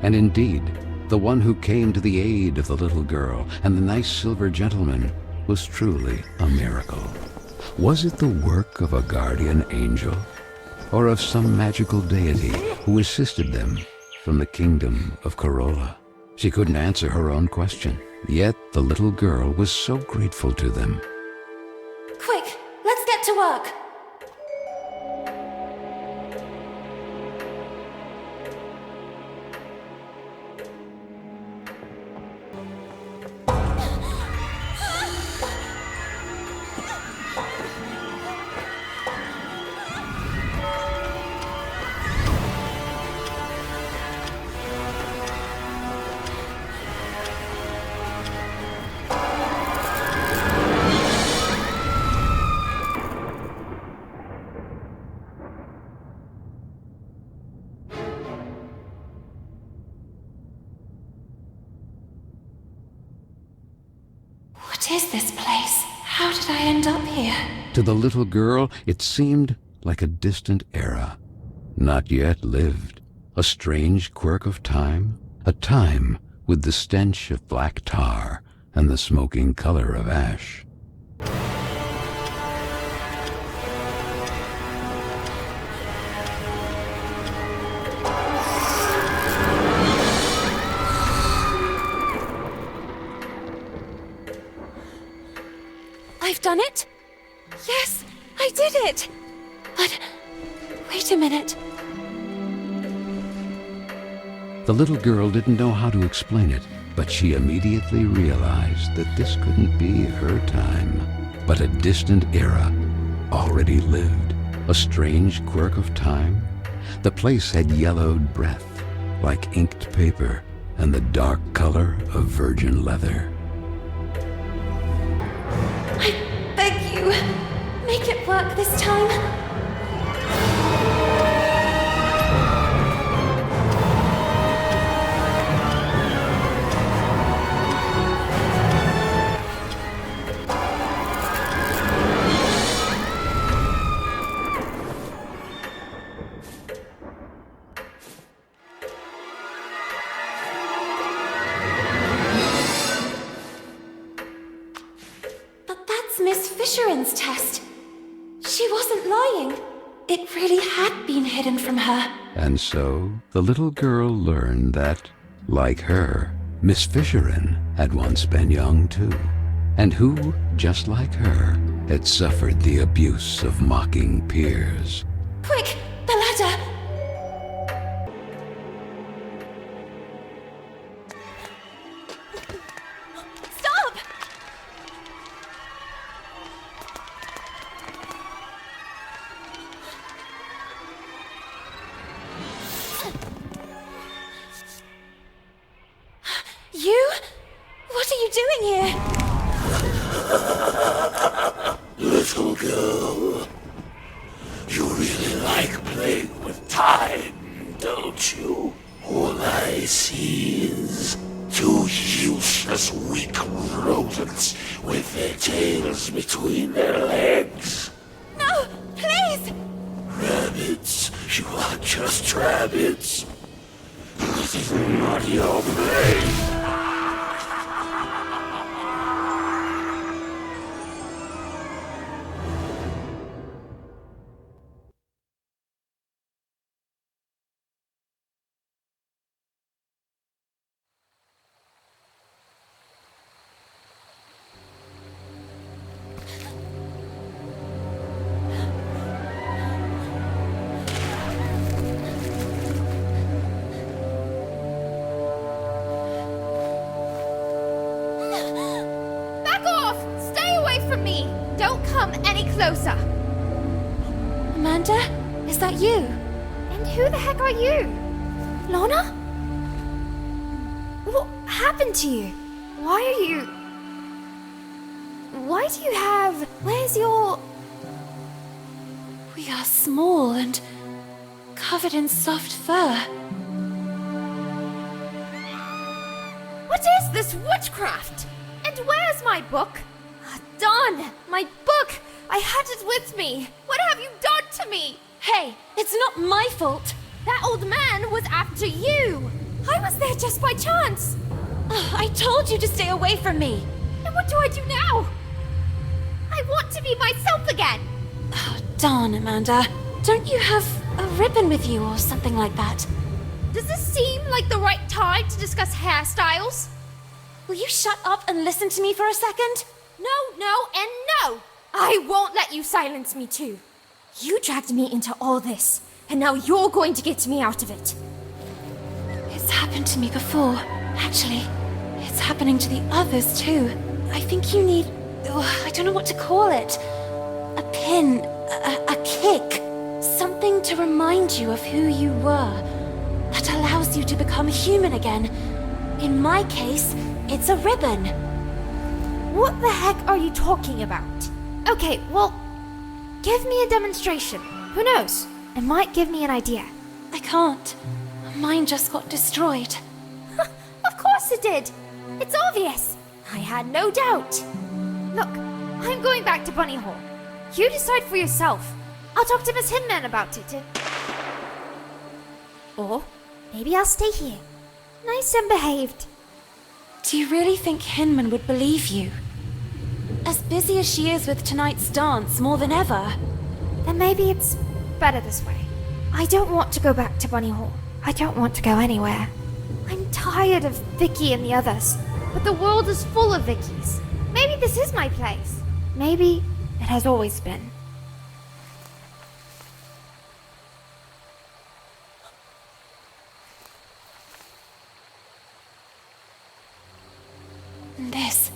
And indeed, the one who came to the aid of the little girl and the nice silver gentleman was truly a miracle. Was it the work of a guardian angel, or of some magical deity who assisted them from the kingdom of Carole? She couldn't answer her own question, yet the little girl was so grateful to them. Quick, let's get to work. What is this place? How did I end up here? To the little girl, it seemed like a distant era, not yet lived, a strange quirk of time, a time with the stench of black tar and the smoking color of ash. I've done it? Yes, I did it! But wait a minute. The little girl didn't know how to explain it, but she immediately realized that this couldn't be her time, but a distant era already lived, a strange quirk of time. The place had yellowed breath, like inked paper, and the dark color of virgin leather. I beg you, make it work this time. Miss Fisheran's test. She wasn't lying. It really had been hidden from her. And so the little girl learned that, like her, Miss Fisheran had once been young too, and who, just like her, had suffered the abuse of mocking peers. Quick, the ladder! You? What are you doing here? Little girl, you really like playing with time, don't you? All I see is two useless, weak rodents with their tails between their legs. No, please! Rabbits, you are just rabbits. This is not your place. Closer. Amanda? Is that you? And who the heck are you? Lana? What happened to you? Why are you... Why do you have... Where's your... We are small and covered in soft fur. What is this witchcraft? And where's my book? Darn, my book! I had it with me. What have you done to me? Hey, it's not my fault. That old man was after you. I was there just by chance. I told you to stay away from me. And what do I do now? I want to be myself again. Oh, darn, Amanda. Don't you have a ribbon with you or something like that? Does this seem like the right time to discuss hairstyles? Will you shut up and listen to me for a second? No, and no! I won't let you silence me too. You dragged me into all this, and now you're going to get me out of it. It's happened to me before. Actually, it's happening to the others too. I think you need... I don't know what to call it. A pin, a kick. Something to remind you of who you were. That allows you to become human again. In my case, it's a ribbon. What the heck are you talking about? Okay, well, give me a demonstration. Who knows? It might give me an idea. I can't. Mine just got destroyed. Of course it did. It's obvious. I had no doubt. Look, I'm going back to Bunny Hall. You decide for yourself. I'll talk to Miss Hinman about it. Or maybe I'll stay here. Nice and behaved. Do you really think Hinman would believe you? As busy as she is with tonight's dance more than ever. Then maybe it's better this way. I don't want to go back to Bunny Hall. I don't want to go anywhere. I'm tired of Vicky and the others. But the world is full of Vickies. Maybe this is my place. Maybe it has always been. This.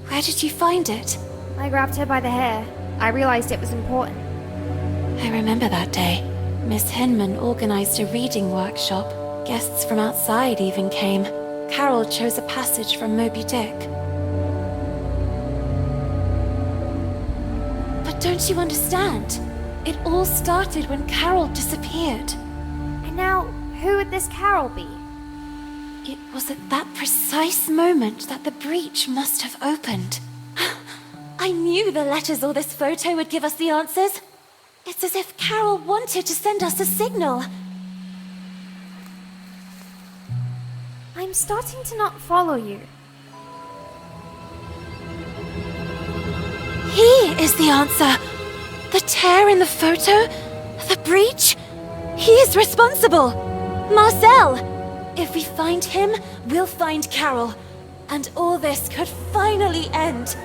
Where did you find it? I grabbed her by the hair. I realized it was important. I remember that day. Miss Hinman organized a reading workshop. Guests from outside even came. Carole chose a passage from Moby Dick. But don't you understand? It all started when Carole disappeared. And now, who would this Carole be? It was at that precise moment that the breach must have opened. I knew the letters or this photo would give us the answers. It's as if Carole wanted to send us a signal. I'm starting to not follow you. He is the answer. The tear in the photo? The breach? He is responsible. Marcel! If we find him, we'll find Carole. And all this could finally end.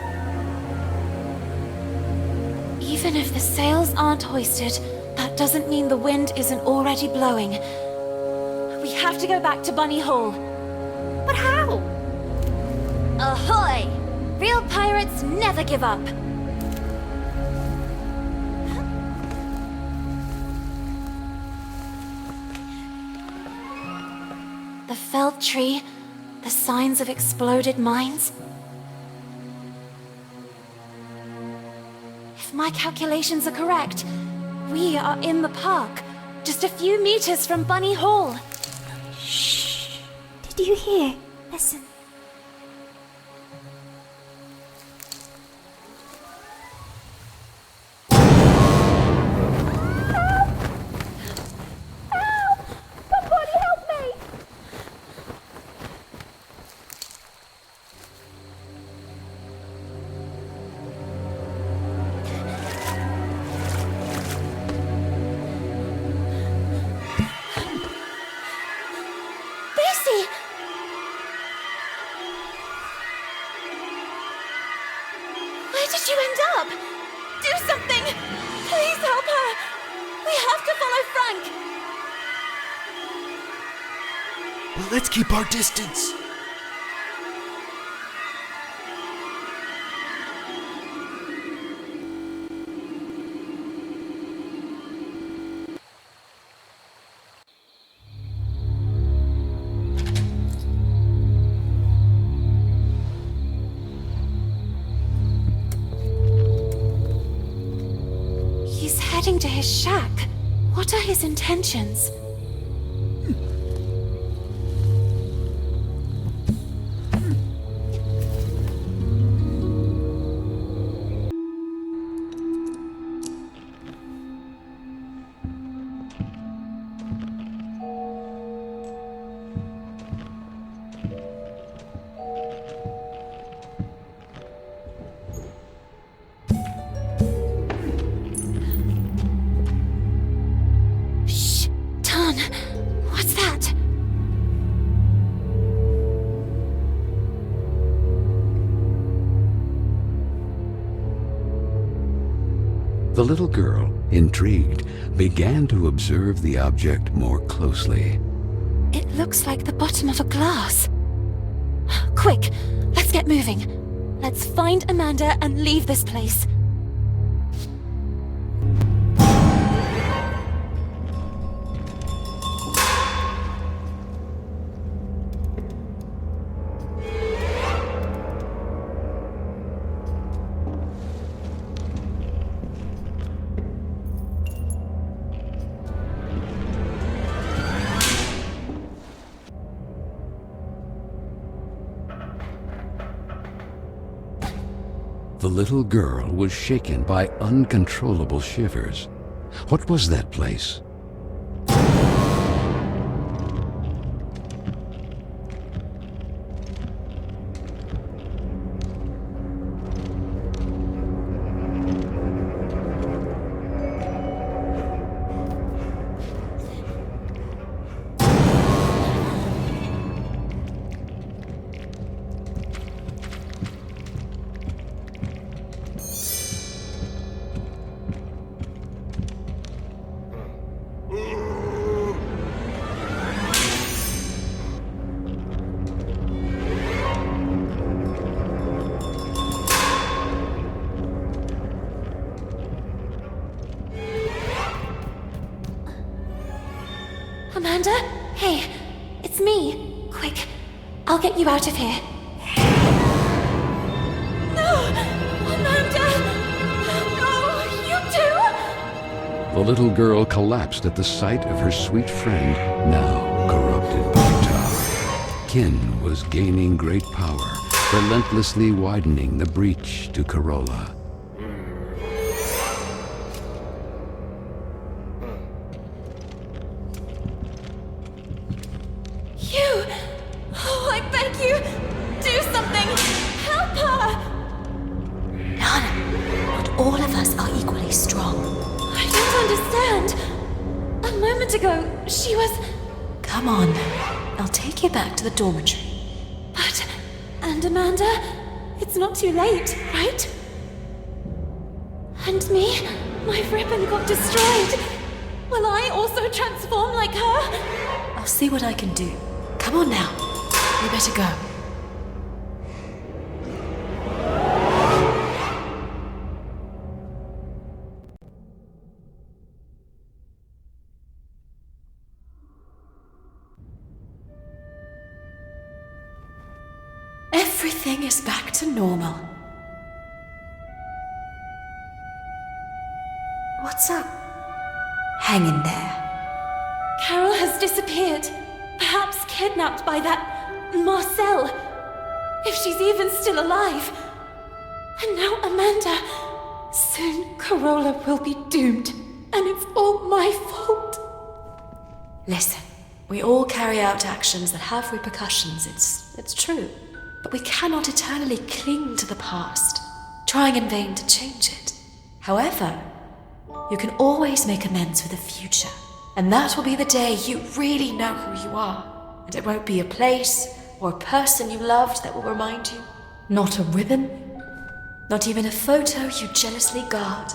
Even if the sails aren't hoisted, that doesn't mean the wind isn't already blowing. We have to go back to Bunny Hall. But how? Ahoy! Real pirates never give up. The felled tree, the signs of exploded mines. If my calculations are correct, we are in the park, just a few meters from Bunny Hall. Shh. Did you hear? Listen. Where did you end up? Do something! Please help her! We have to follow Frank! Well, let's keep our distance. heading to his shack. What are his intentions? What's that? The little girl, intrigued, began to observe the object more closely. It looks like the bottom of a glass. Quick, let's get moving. Let's find Amanda and leave this place. The little girl was shaken by uncontrollable shivers. What was that place? Amanda? Hey, it's me. Quick, I'll get you out of here. No! Amanda! No, you too! The little girl collapsed at the sight of her sweet friend, now corrupted by tar. Kin was gaining great power, relentlessly widening the breach to Carole. All of us are equally strong. I don't understand. A moment ago, she was... Come on. I'll take you back to the dormitory. But... And Amanda? It's not too late, right? And me? My ribbon got destroyed. Will I also transform like her? I'll see what I can do. Come on now. We better go. Everything is back to normal. What's up? Hang in there. Carole has disappeared. Perhaps kidnapped by that Marcel. If she's even still alive. And now Amanda. Soon Carole will be doomed. And it's all my fault. Listen, we all carry out actions that have repercussions. It's true. But we cannot eternally cling to the past, trying in vain to change it. However, you can always make amends for the future. And that will be the day you really know who you are. And it won't be a place or a person you loved that will remind you. Not a ribbon, not even a photo you jealously guard.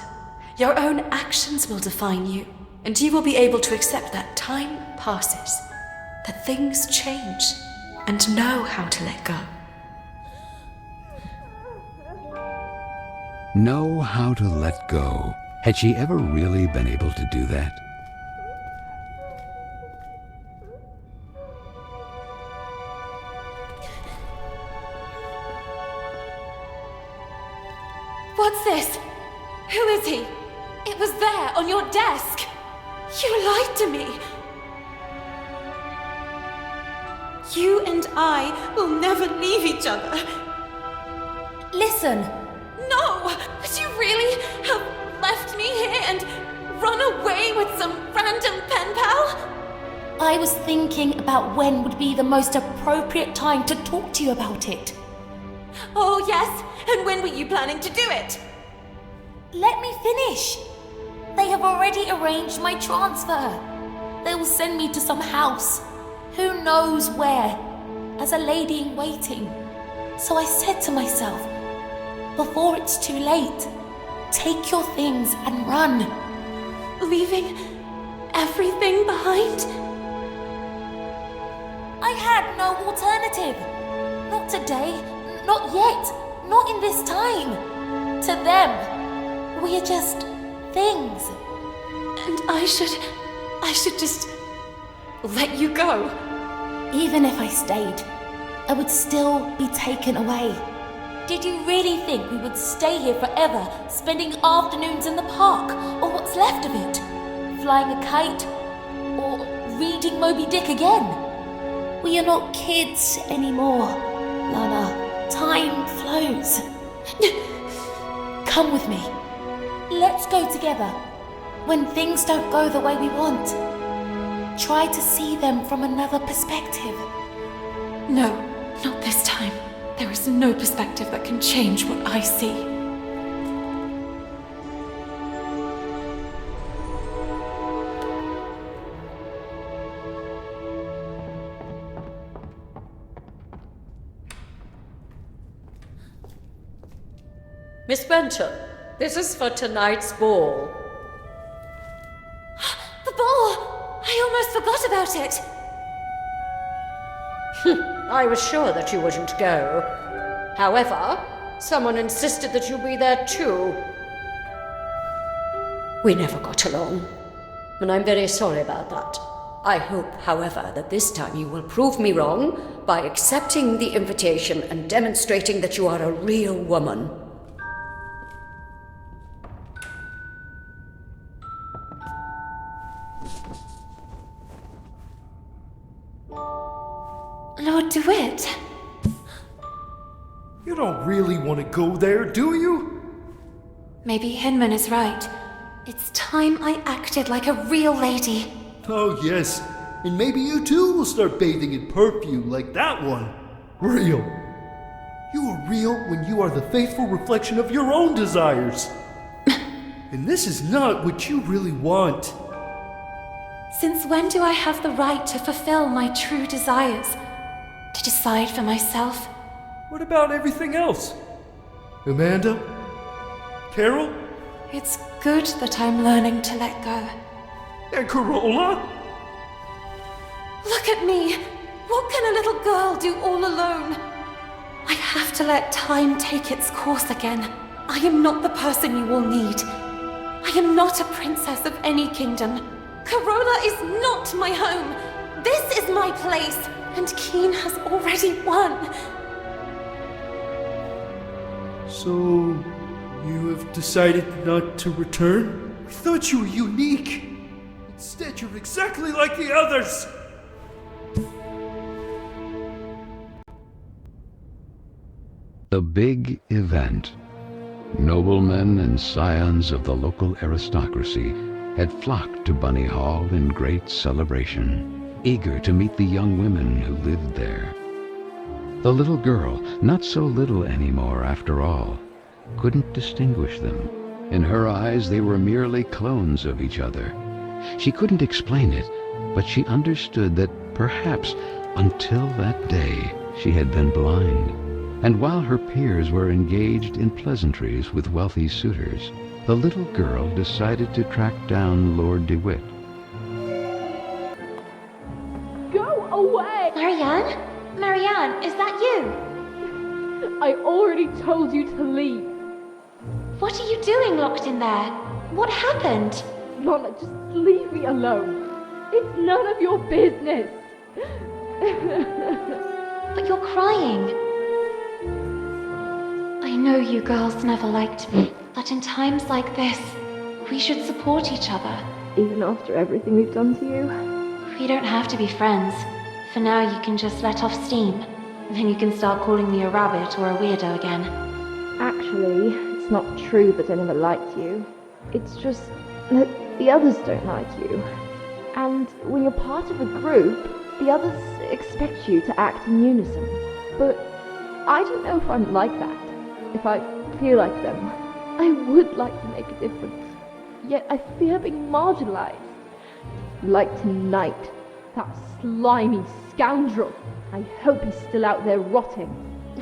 Your own actions will define you, and you will be able to accept that time passes, that things change, and know how to let go. Know how to let go. Had she ever really been able to do that? What's this? Who is he? It was there, on your desk. You lied to me. You and I will never leave each other. Listen. No! Would you really have left me here and run away with some random pen pal? I was thinking about when would be the most appropriate time to talk to you about it. Oh, yes? And when were you planning to do it? Let me finish. They have already arranged my transfer. They will send me to some house, who knows where, as a lady in waiting. So I said to myself, before it's too late, take your things and run. Leaving everything behind? I had no alternative. Not today, not yet, not in this time. To them, we are just things. And I should just let you go. Even if I stayed, I would still be taken away. Did you really think we would stay here forever, spending afternoons in the park, or what's left of it? Flying a kite, or reading Moby Dick again? We are not kids anymore, Lana. Time flows. Come with me. Let's go together. When things don't go the way we want, try to see them from another perspective. No, not this time. There is no perspective that can change what I see. Miss Benton, this is for tonight's ball. The ball! I almost forgot about it! I was sure that you wouldn't go. However, someone insisted that you be there too. We never got along, and I'm very sorry about that. I hope, however, that this time you will prove me wrong by accepting the invitation and demonstrating that you are a real woman. Lord DeWitt. You don't really want to go there, do you? Maybe Hinman is right. It's time I acted like a real lady. Oh, yes. And maybe you too will start bathing in perfume like that one. Real. You are real when you are the faithful reflection of your own desires. And this is not what you really want. Since when do I have the right to fulfill my true desires? To decide for myself? What about everything else? Amanda? Carole? It's good that I'm learning to let go. And Carola? Look at me! What can a little girl do all alone? I have to let time take its course again. I am not the person you will need. I am not a princess of any kingdom. Carola is not my home. This is my place, and Keen has already won. So, you have decided not to return? I thought you were unique. Instead, you're exactly like the others. The big event. Noblemen and scions of the local aristocracy had flocked to Bunny Hall in great celebration, eager to meet the young women who lived there. The little girl, not so little anymore after all, couldn't distinguish them. In her eyes they were merely clones of each other. She couldn't explain it, but she understood that perhaps until that day she had been blind. And while her peers were engaged in pleasantries with wealthy suitors, the little girl decided to track down Lord DeWitt. Go away! Marianne? Marianne, is that you? I already told you to leave. What are you doing locked in there? What happened? Lana, just leave me alone. It's none of your business. But you're crying. I know you girls never liked me, but in times like this, We should support each other. Even after everything we've done to you? We don't have to be friends. For now, you can just let off steam. Then you can start calling me a rabbit or a weirdo again. Actually, it's not true that I never liked you. It's just that the others don't like you. And when you're part of a group, the others expect you to act in unison. But I don't know if I'm like that. If I feel like them. I would like to make a difference. Yet I fear being marginalized. Like tonight. That slimy scoundrel. I hope he's still out there rotting.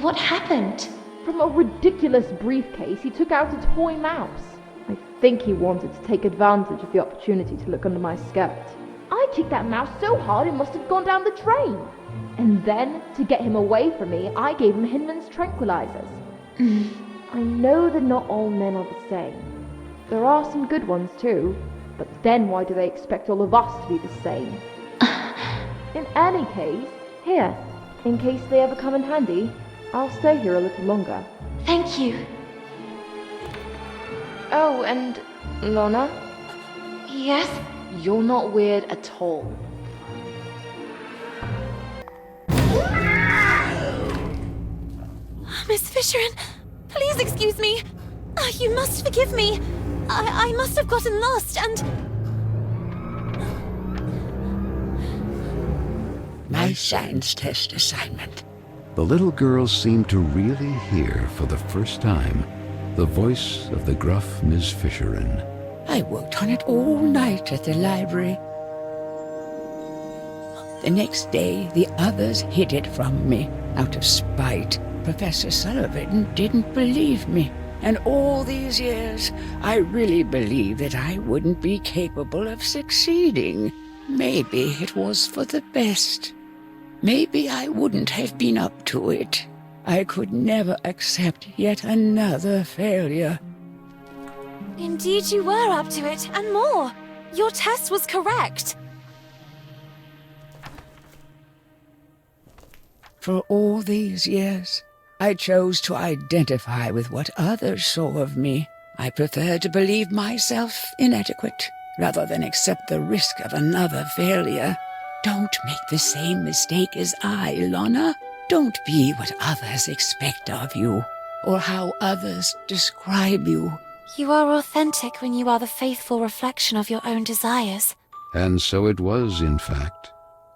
What happened? From a ridiculous briefcase, he took out a toy mouse. I think he wanted to take advantage of the opportunity to look under my skirt. I kicked that mouse so hard it must have gone down the drain. And then, to get him away from me, I gave him Hinman's tranquilizers. I know that not all men are the same. There are some good ones too, but then why do they expect all of us to be the same? In any case, here, in case they ever come in handy, I'll stay here a little longer. Thank you. Oh, and Lana? Yes? You're not weird at all. Miss Fisherin, please excuse me. You must forgive me. I must have gotten lost and... Nice science test assignment. The little girl seemed to really hear for the first time the voice of the gruff Miss Fisherin. I worked on it all night at the library. The next day, the others hid it from me out of spite. Professor Sullivan didn't believe me. And all these years, I really believed that I wouldn't be capable of succeeding. Maybe it was for the best. Maybe I wouldn't have been up to it. I could never accept yet another failure. Indeed you were up to it, and more. Your test was correct. For all these years, I chose to identify with what others saw of me. I preferred to believe myself inadequate, rather than accept the risk of another failure. Don't make the same mistake as I, Lana. Don't be what others expect of you, or how others describe you. You are authentic when you are the faithful reflection of your own desires. And so it was, in fact,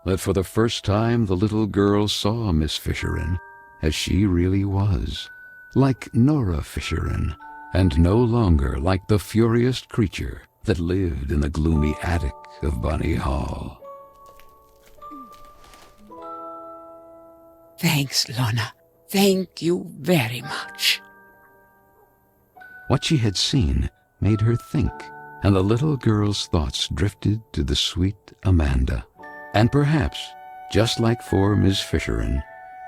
that for the first time the little girl saw Miss Fisherin as she really was, like Nora Fisherin, and no longer like the furious creature that lived in the gloomy attic of Bunny Hall. Thanks, Lana. Thank you very much. What she had seen made her think, and the little girl's thoughts drifted to the sweet Amanda. And perhaps, just like for Miss Fisherin,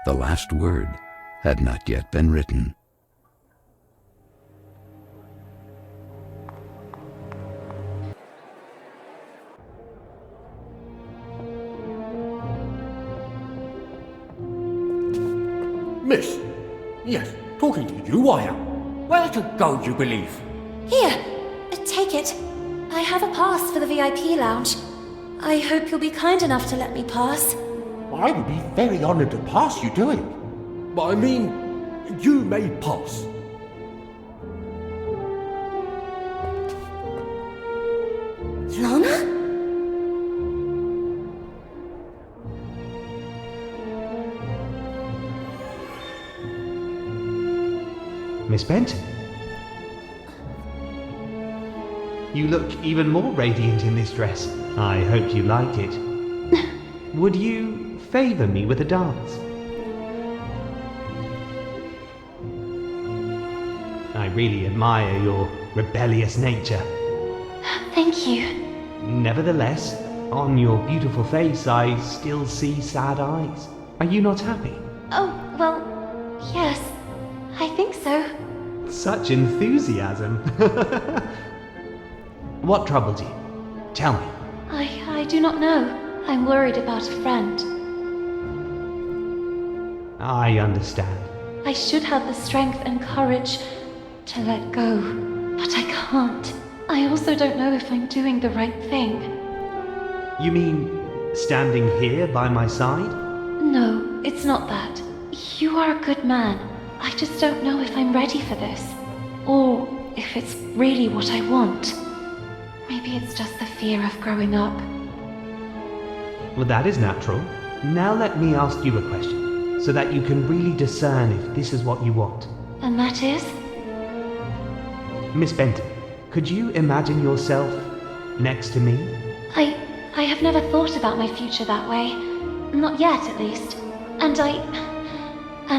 the last word had not yet been written. Miss? Yes, talking to you I am. Where to go, you believe? Here, take it. I have a pass for the VIP lounge. I hope you'll be kind enough to let me pass. I would be very honoured to pass you to him. But I mean, you may pass. Lana? Miss Benton? You look even more radiant in this dress. I hope you like it. Would you favour me with a dance? I really admire your rebellious nature. Thank you. Nevertheless, on your beautiful face I still see sad eyes. Are you not happy? Oh, well, yes. I think so. Such enthusiasm. What troubled you? Tell me. I do not know. I'm worried about a friend. I understand. I should have the strength and courage to let go, but I can't. I also don't know if I'm doing the right thing. You mean standing here by my side? No, it's not that. You are a good man. I just don't know if I'm ready for this. Or if it's really what I want. Maybe it's just the fear of growing up. Well, that is natural. Now let me ask you a question, so that you can really discern if this is what you want. And that is? Miss Benton, could you imagine yourself next to me? I have never thought about my future that way. Not yet, at least. And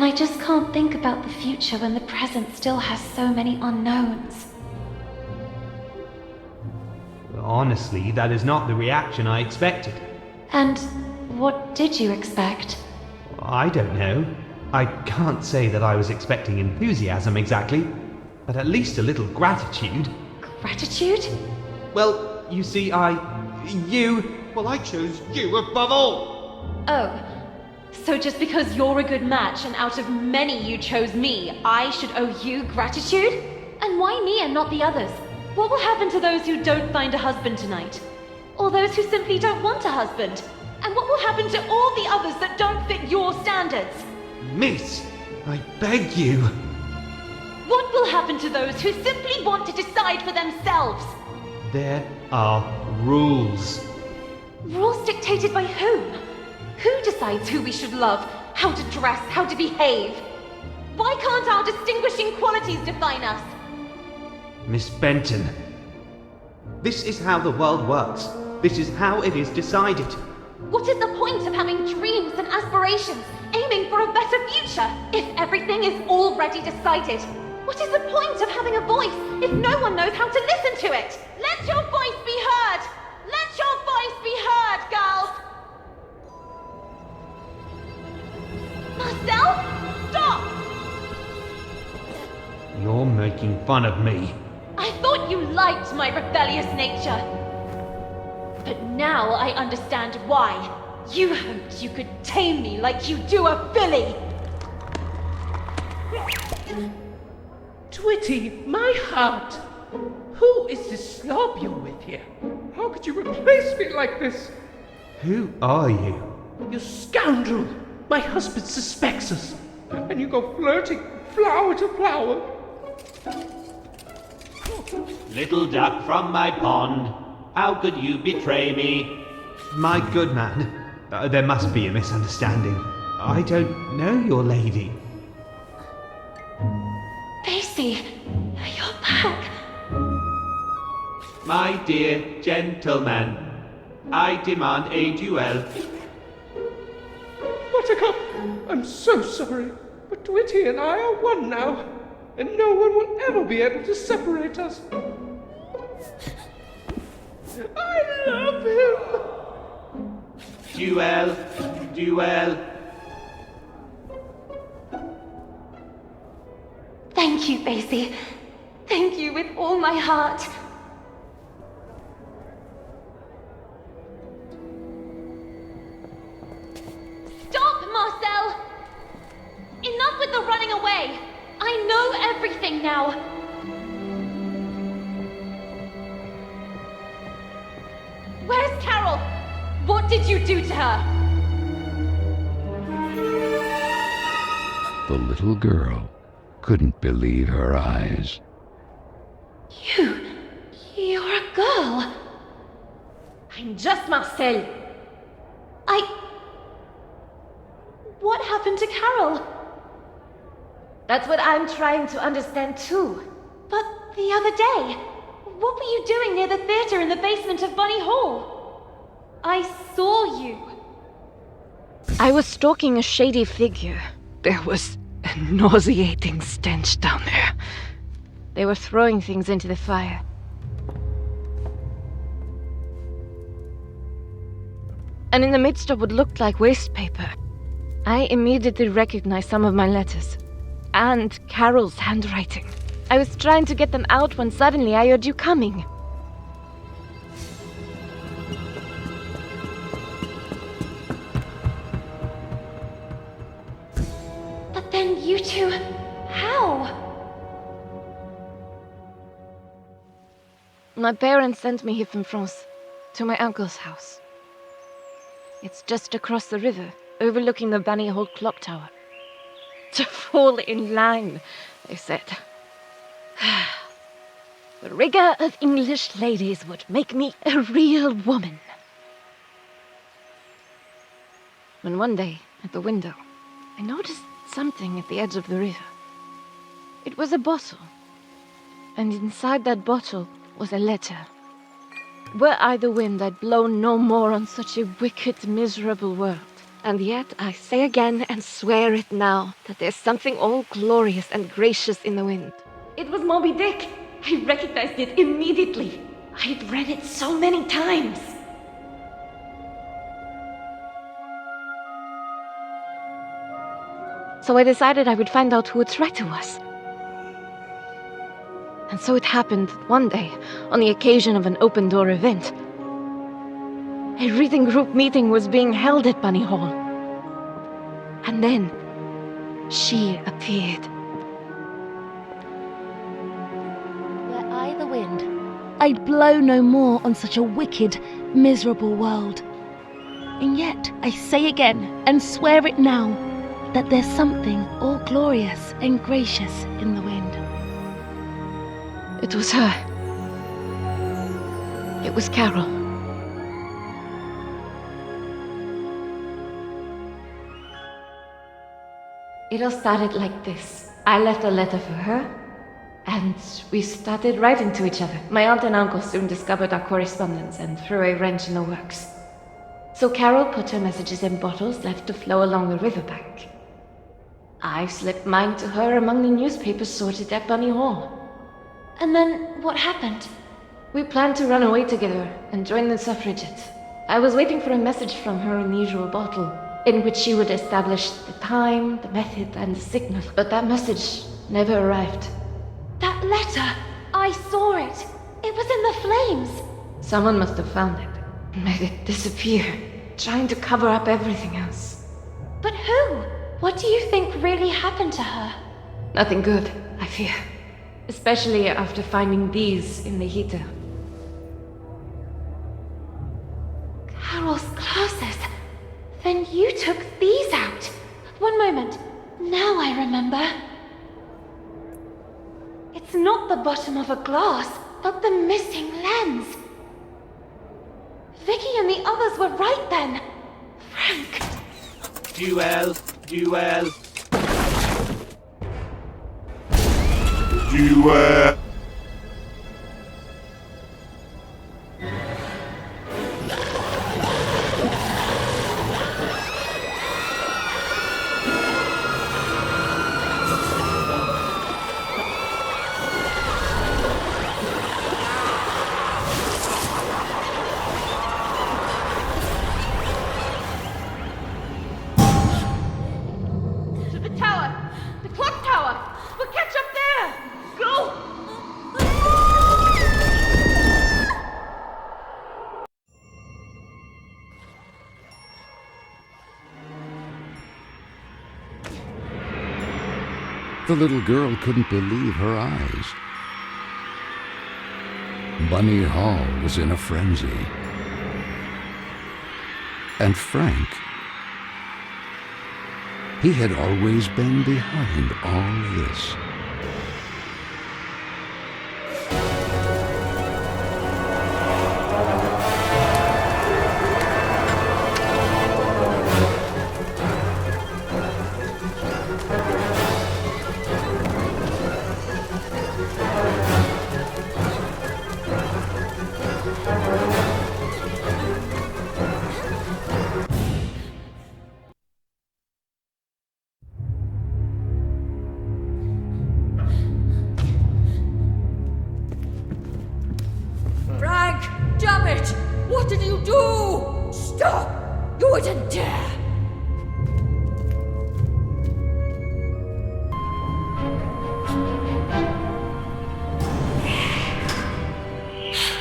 I just can't think about the future when the present still has so many unknowns. Honestly, that is not the reaction I expected. And what did you expect? I don't know. I can't say that I was expecting enthusiasm exactly, but at least a little gratitude. Gratitude? Well, you see, Well, I chose you above all! Oh. So just because you're a good match and out of many you chose me, I should owe you gratitude? And why me and not the others? What will happen to those who don't find a husband tonight? Or those who simply don't want a husband? And what will happen to all the others that don't fit your standards? Miss, I beg you. What will happen to those who simply want to decide for themselves? There are rules. Rules dictated by whom? Who decides who we should love, how to dress, how to behave? Why can't our distinguishing qualities define us? Miss Benton, this is how the world works. This is how it is decided. What is the point of having dreams and aspirations, aiming for a better future, if everything is already decided? What is the point of having a voice if no one knows how to listen to it? Let your voice be heard! Let your voice be heard, girls! Marcel? Stop! You're making fun of me. I thought you liked my rebellious nature. But now I understand why. You hoped you could tame me like you do a filly. Twitty, my heart! Who is this slob you're with here? How could you replace me like this? Who are you? You scoundrel! My husband suspects us, and you go flirting flower to flower. Little duck from my pond, how could you betray me? My good man, there must be a misunderstanding. I don't know your lady. Basie, you're back. My dear gentleman, I demand a duel. Buttercup, I'm so sorry, but Twitty and I are one now, and no one will ever be able to separate us. I love him! Duel, duel. Thank you, Basie. Thank you with all my heart. Stop, Marcel! Enough with the running away! I know everything now! Where's Carole? What did you do to her? The little girl couldn't believe her eyes. You're a girl. I'm just Marcel. What happened to Carole? That's what I'm trying to understand too. But the other day, what were you doing near the theater in the basement of Bunny Hall? I saw you. I was stalking a shady figure. There was a nauseating stench down there. They were throwing things into the fire. And in the midst of what looked like waste paper, I immediately recognized some of my letters. And Carole's handwriting. I was trying to get them out when suddenly I heard you coming. But then you two... how? My parents sent me here from France, to my uncle's house. It's just across the river, overlooking the Bannyhole clock tower. To fall in line, they said. The rigor of English ladies would make me a real woman. When one day, at the window, I noticed something at the edge of the river. It was a bottle, and inside that bottle was a letter. Were I the wind, I'd blow no more on such a wicked, miserable world. And yet I say again and swear it now that there's something all glorious and gracious in the wind. It was Moby Dick. I recognized it immediately. I'd read it so many times. So I decided I would find out who its writer was. And so it happened one day, on the occasion of an open-door event. A reading group meeting was being held at Bannyhole. And then, she appeared. Were I the wind, I'd blow no more on such a wicked, miserable world. And yet, I say again, and swear it now, that there's something all glorious and gracious in the wind. It was her. It was Carole. It all started like this. I left a letter for her, and we started writing to each other. My aunt and uncle soon discovered our correspondence and threw a wrench in the works. So Carole put her messages in bottles left to flow along the riverbank. I slipped mine to her among the newspapers sorted at Bannyhole. And then what happened? We planned to run away together and join the suffragettes. I was waiting for a message from her in the usual bottle, in which she would establish the time, the method, and the signal. But that message never arrived. That letter! I saw it! It was in the flames! Someone must have found it and made it disappear, trying to cover up everything else. But who? What do you think really happened to her? Nothing good, I fear. Especially after finding these in the heater. Carole's glasses. Then you took these out. One moment. Now I remember. It's not the bottom of a glass, but the missing lens. Vicky and the others were right then. Frank. Duel. Duel. To the tower! The clock tower! We'll catch up there! Go! The little girl couldn't believe her eyes. Bunny Hall was in a frenzy. And Frank, he had always been behind all this. Damn it! What did you do? Stop! You wouldn't dare!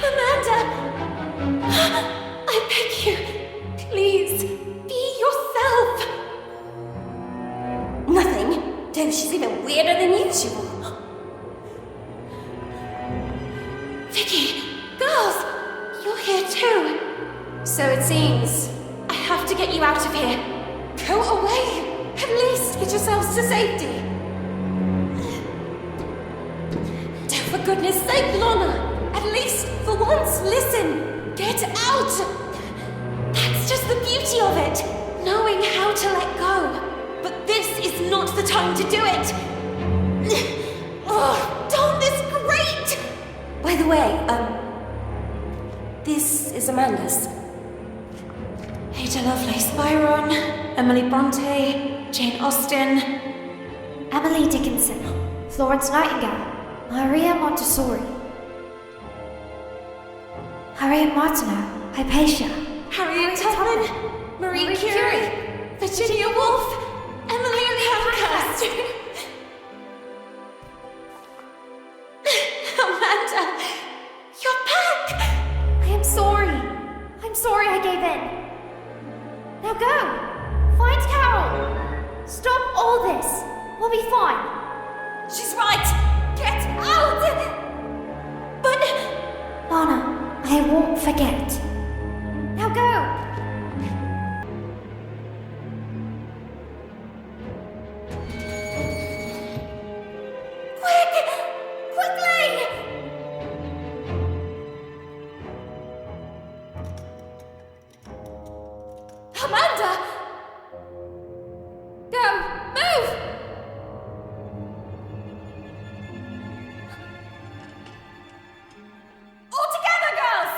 Amanda! I beg you, please, be yourself! Nothing. Though she's even weirder than usual. Vicky, of here! Go away! At least get yourselves to safety! For goodness sake, Lana! At least, for once, listen! Get out! That's just the beauty of it! Knowing how to let go. But this is not the time to do it! Oh, darn this great! By the way, this is Amanda's. Ada Lovelace Byron, Emily Bronte, Jane Austen, Emily Dickinson, Florence Nightingale, Maria Montessori, Harriet Martineau, Hypatia, Harriet Tubman, Marie Curie, Virginia Woolf, Emily Pankhurst. Amanda, you're back! I am sorry. I'm sorry I gave in. Now go! Find Carole! Stop all this! We'll be fine. She's right! Get out! But... Lana, I won't forget. Now go! Quick! Quickly! Amanda! Go! Move! All together, girls!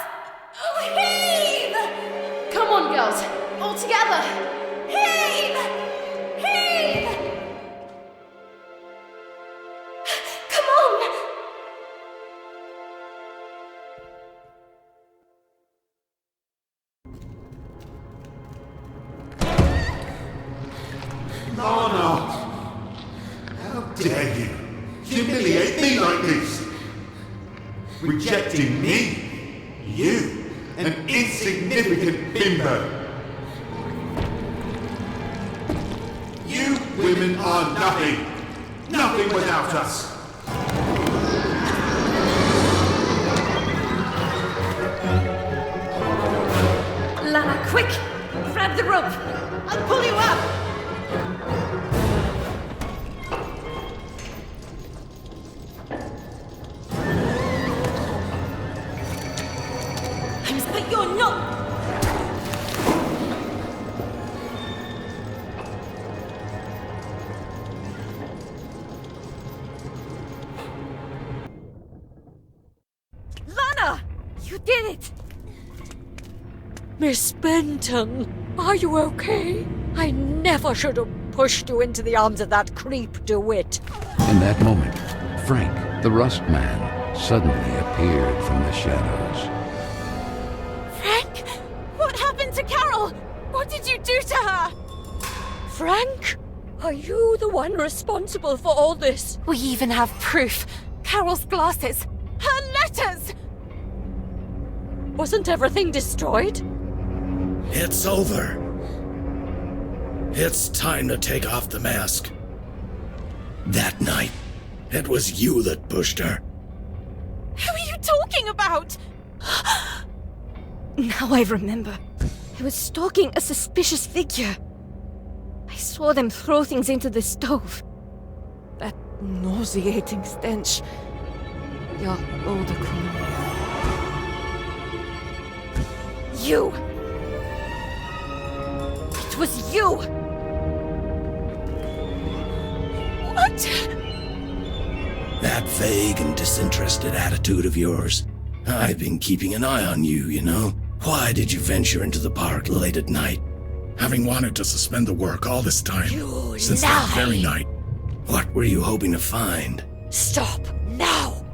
Heave! Come on, girls. All together. Heave! Heave! Come on! Lana! How dare you humiliate me like this? Rejecting me? You, an insignificant bimbo. You women are nothing. Nothing without us. Lana, quick! Grab the rope! I'll pull you up! But you're not... Lana! You did it! Miss Benton, are you okay? I never should have pushed you into the arms of that creep DeWitt. In that moment, Frank, the rust man, suddenly appeared from the shadows. Frank! What happened to Carole? What did you do to her? Frank? Are you the one responsible for all this? We even have proof. Carole's glasses. Her letters! Wasn't everything destroyed? It's over. It's time to take off the mask. That night, it was you that pushed her. Who are you talking about? Now I remember. I was stalking a suspicious figure. I saw them throw things into the stove. That nauseating stench. Ja, older criminal. You! It was you! What? That vague and disinterested attitude of yours. I've been keeping an eye on you, you know. Why did you venture into the park late at night? Having wanted to suspend the work all this time, since that very night. What were you hoping to find? Stop, now!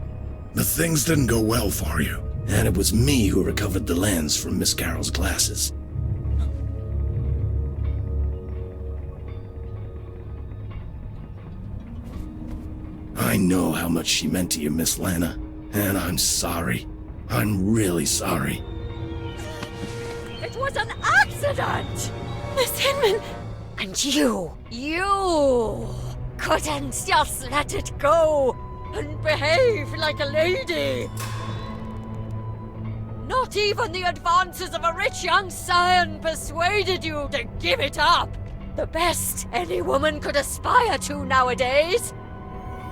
The things didn't go well for you. And it was me who recovered the lens from Miss Carole's glasses. I know how much she meant to you, Miss Lana, and I'm sorry. I'm really sorry. It was an accident! Miss Hinman! And you couldn't just let it go and behave like a lady. Not even the advances of a rich young scion persuaded you to give it up. The best any woman could aspire to nowadays.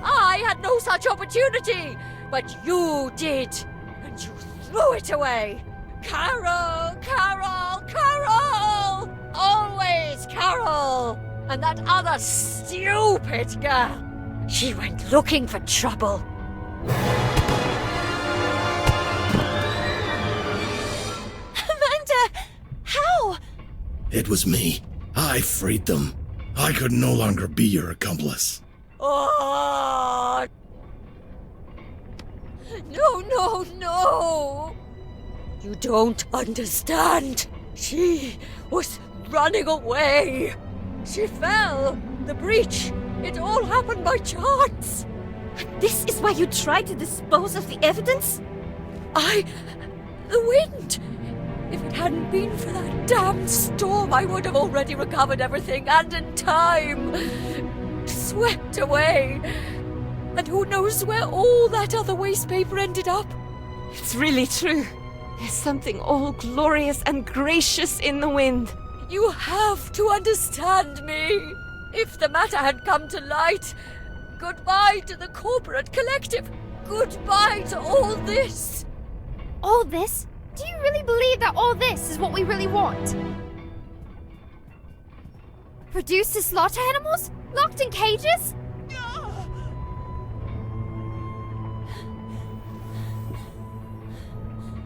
I had no such opportunity, but you did, and you threw it away. Carole, Carole, Carole! Always Carole! And that other stupid girl, she went looking for trouble. Amanda! How? It was me. I freed them. I could no longer be your accomplice. Oh! No! You don't understand. She was running away. She fell. The breach. It all happened by chance. This is why you tried to dispose of the evidence? The wind. If it hadn't been for that damned storm, I would have already recovered everything, and in time. Swept away. And who knows where all that other waste paper ended up? It's really true. There's something all glorious and gracious in the wind. You have to understand me. If the matter had come to light, goodbye to the corporate collective. Goodbye to all this. All this? Do you really believe that all this is what we really want? Produced to slaughter animals? Locked in cages?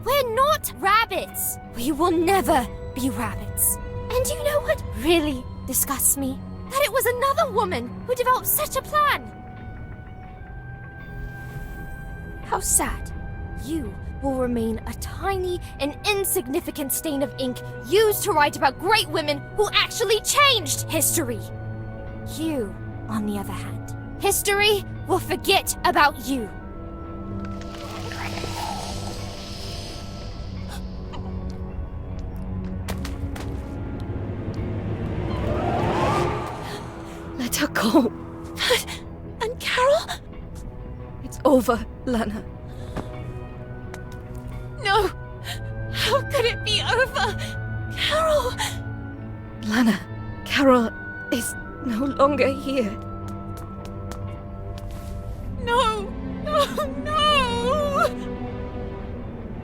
We're not rabbits! We will never be rabbits. And you know what really disgusts me? That it was another woman who developed such a plan! How sad. You will remain a tiny and insignificant stain of ink used to write about great women who actually changed history. You, on the other hand, history will forget about you. Let her go. And Carole? It's over, Lana. No! How could it be over? Carole! Lana, Carole is no longer here. No!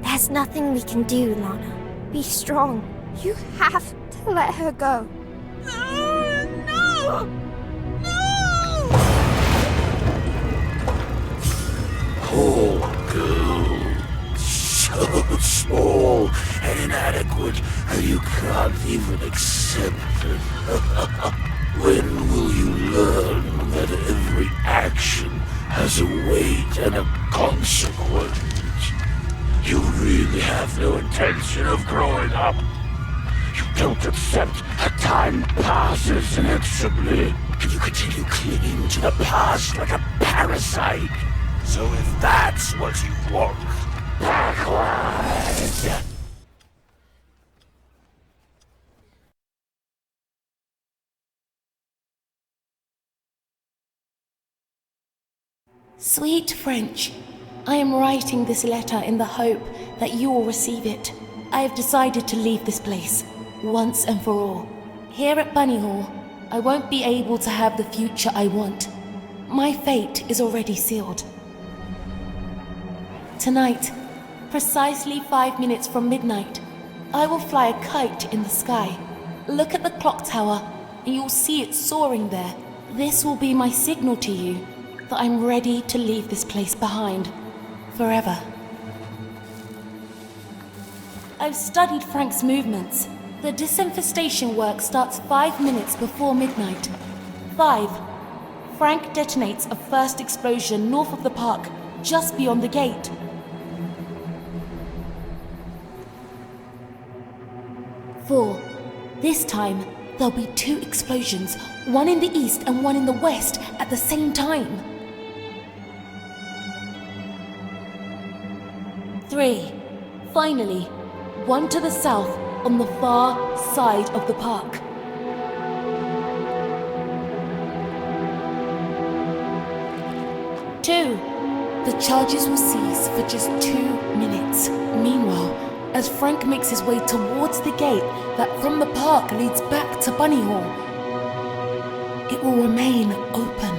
There's nothing we can do, Lana. Be strong. You have to let her go. No! Poor girl. So small and inadequate, and you can't even accept it. When will you learn that every action has a weight and a consequence? You really have no intention of growing up. You don't accept that time passes inexorably, and you continue clinging to the past like a parasite. So if that's what you want, backward! Sweet French, I am writing this letter in the hope that you will receive it. I have decided to leave this place, once and for all. Here at Bunny Hall, I won't be able to have the future I want. My fate is already sealed. Tonight, precisely 5 minutes from midnight, I will fly a kite in the sky. Look at the clock tower, and you'll see it soaring there. This will be my signal to you that I'm ready to leave this place behind, forever. I've studied Frank's movements. The disinfestation work starts 5 minutes before midnight. 5. Frank detonates a first explosion north of the park, just beyond the gate. 4. This time, there'll be 2 explosions, one in the east and one in the west at the same time. 3. Finally, one to the south on the far side of the park. 2. The charges will cease for just 2 minutes. Meanwhile, as Frank makes his way towards the gate that from the park leads back to Bunny Hall. It will remain open.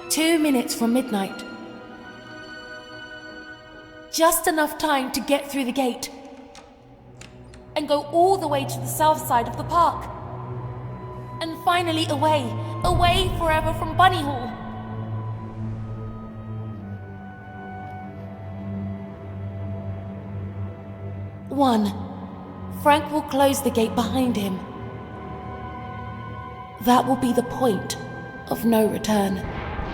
"2 minutes from midnight. Just enough time to get through the gate and go all the way to the south side of the park. And finally away forever from Bunny Hall. One, Frank will close the gate behind him. That will be the point of no return."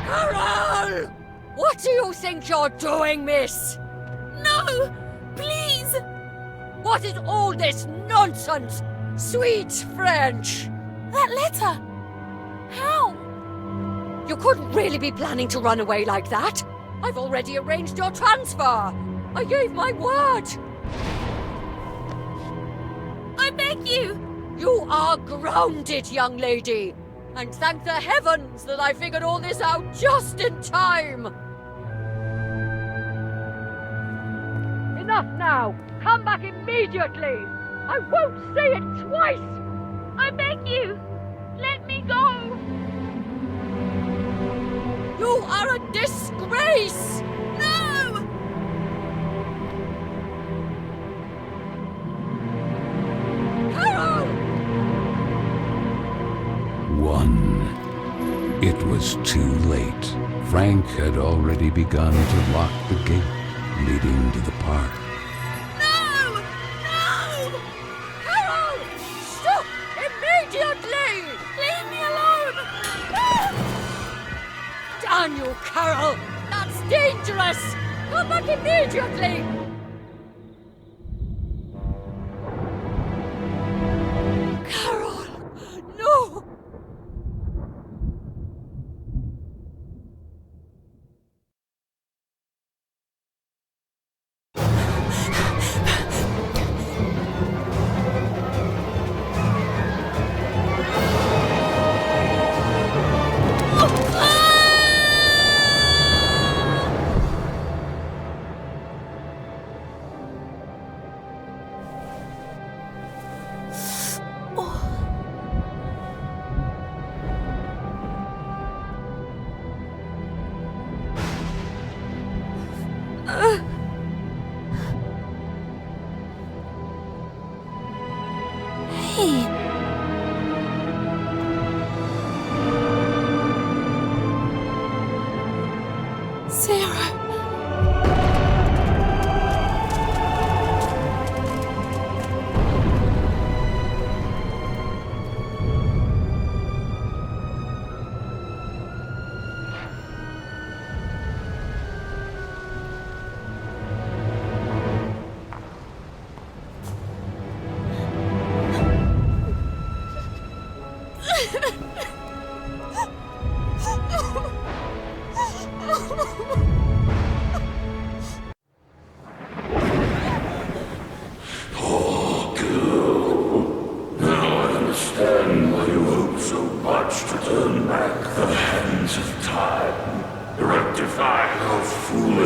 Carole! What do you think you're doing, miss? No! Please! What is all this nonsense? Sweet French! That letter! How? You couldn't really be planning to run away like that. I've already arranged your transfer. I gave my word. I beg you! You are grounded, young lady. And thank the heavens that I figured all this out just in time. Enough now. Come back immediately. I won't say it twice. I beg you! Let me go! You are a disgrace! No! Carole! 1. It was too late. Frank had already begun to lock the gate leading to the park. No! No! Carole! Stop immediately! Leave me alone! Damn you, Carole! That's dangerous! Come back immediately! Carole! No!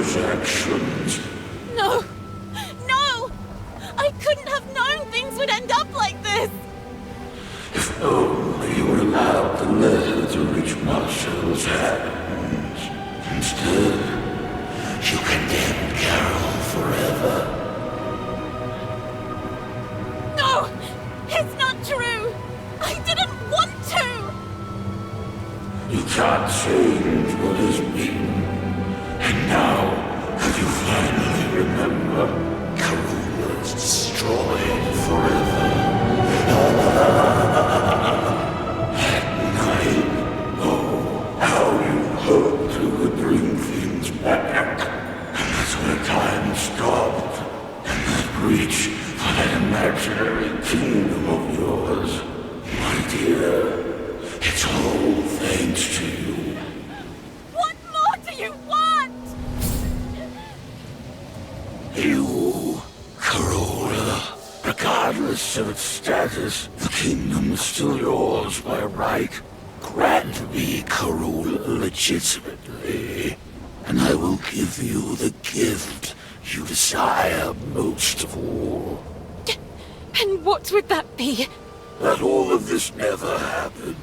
Actions. No! No! I couldn't have known things would end up like this! If only you would allow the letter to reach Marcel's hands. Instead, you condemned Carole forever. No! It's not true! I didn't want to! You can't change what has been. And now, you finally remember, Carole is destroyed forever. That night, oh, how you hoped you would bring things back. And that's where time stopped. And that reach for that imaginary kingdom of yours. My dear, it's all thanks to you. What more do you want? You, Carole, regardless of its status, the kingdom is still yours by right. Grant me Carole legitimately, and I will give you the gift you desire most of all. And what would that be? That all of this never happened.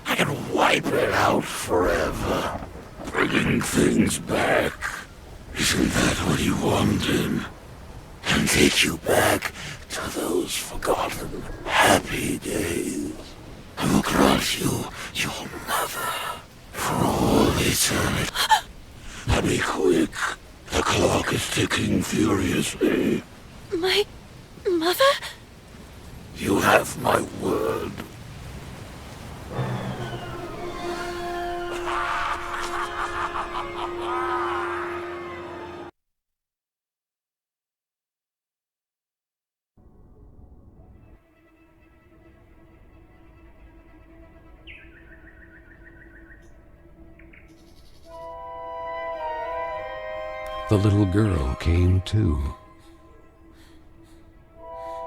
I can wipe it out forever. Bringing things back. Isn't that what you wanted? And take you back to those forgotten, happy days. I will grant you your mother for all eternity. Now be quick. The clock is ticking furiously. My mother? You have my word. The little girl came too.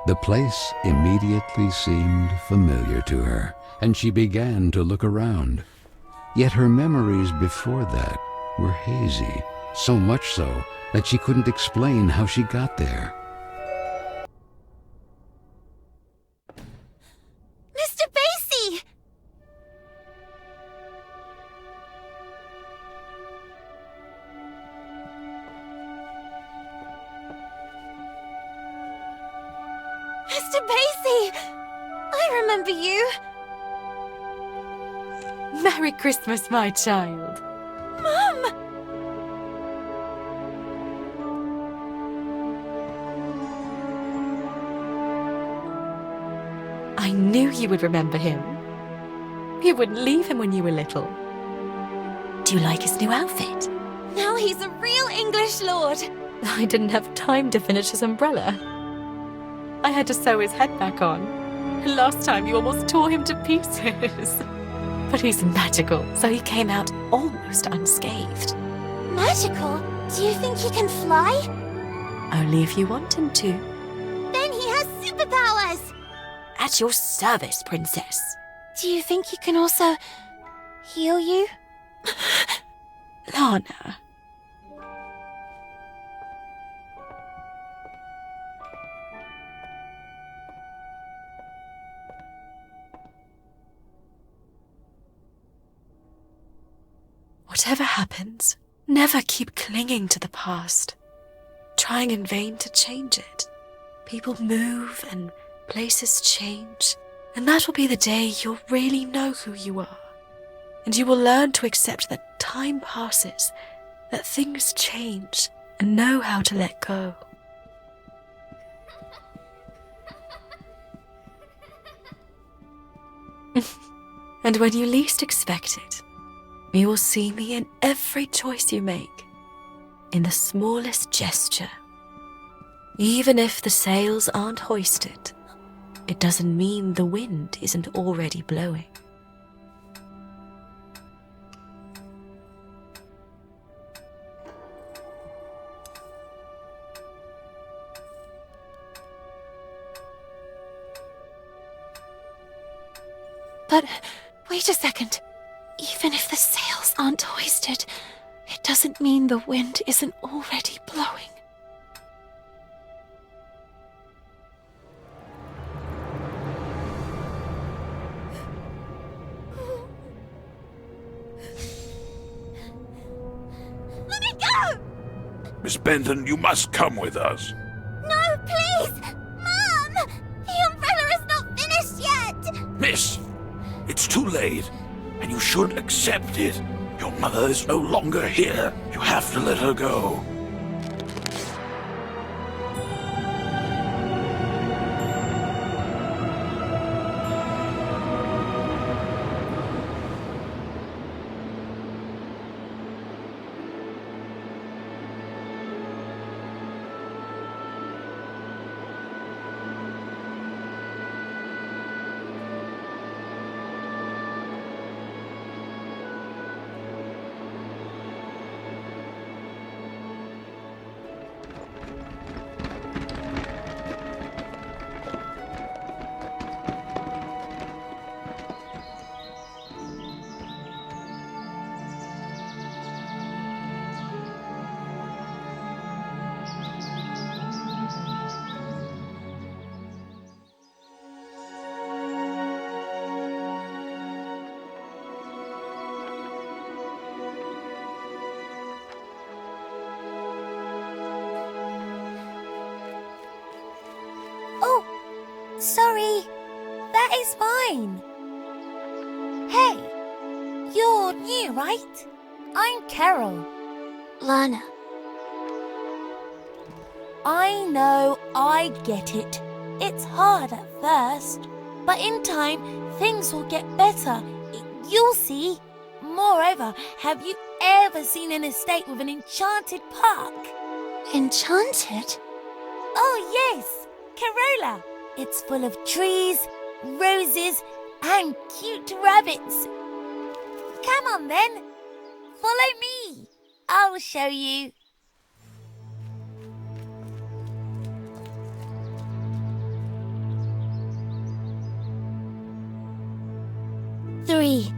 The place immediately seemed familiar to her, and she began to look around. Yet her memories before that were hazy, so much so that she couldn't explain how she got there. Mr. Basie! Mr. Basie! I remember you! Merry Christmas, my child. Mum! I knew you would remember him. You wouldn't leave him when you were little. Do you like his new outfit? Now he's a real English lord. I didn't have time to finish his umbrella. I had to sew his head back on. Last time you almost tore him to pieces. But he's magical, so he came out almost unscathed. Magical? Do you think he can fly? Only if you want him to. Then he has superpowers! At your service, princess. Do you think he can also heal you? Lana. Whatever happens, never keep clinging to the past, trying in vain to change it. People move and places change, and that will be the day you'll really know who you are. And you will learn to accept that time passes, that things change, and know how to let go. And when you least expect it, you will see me in every choice you make, in the smallest gesture. Even if the sails aren't hoisted, it doesn't mean the wind isn't already blowing. But wait a second. Even if the sails aren't hoisted, it doesn't mean the wind isn't already blowing. Let me go! Miss Benton, you must come with us. No, please! Mom! The umbrella is not finished yet! Miss, it's too late. And you should accept it. Your mother is no longer here. You have to let her go. Sorry. That is fine. Hey, you're new, right? I'm Carole. Lana. I know, I get it. It's hard at first, but in time, things will get better. You'll see. Moreover, have you ever seen an estate with an enchanted park? Enchanted? Oh yes, Carola. It's full of trees, roses, and cute rabbits. Come on then, follow me. I'll show you. Three,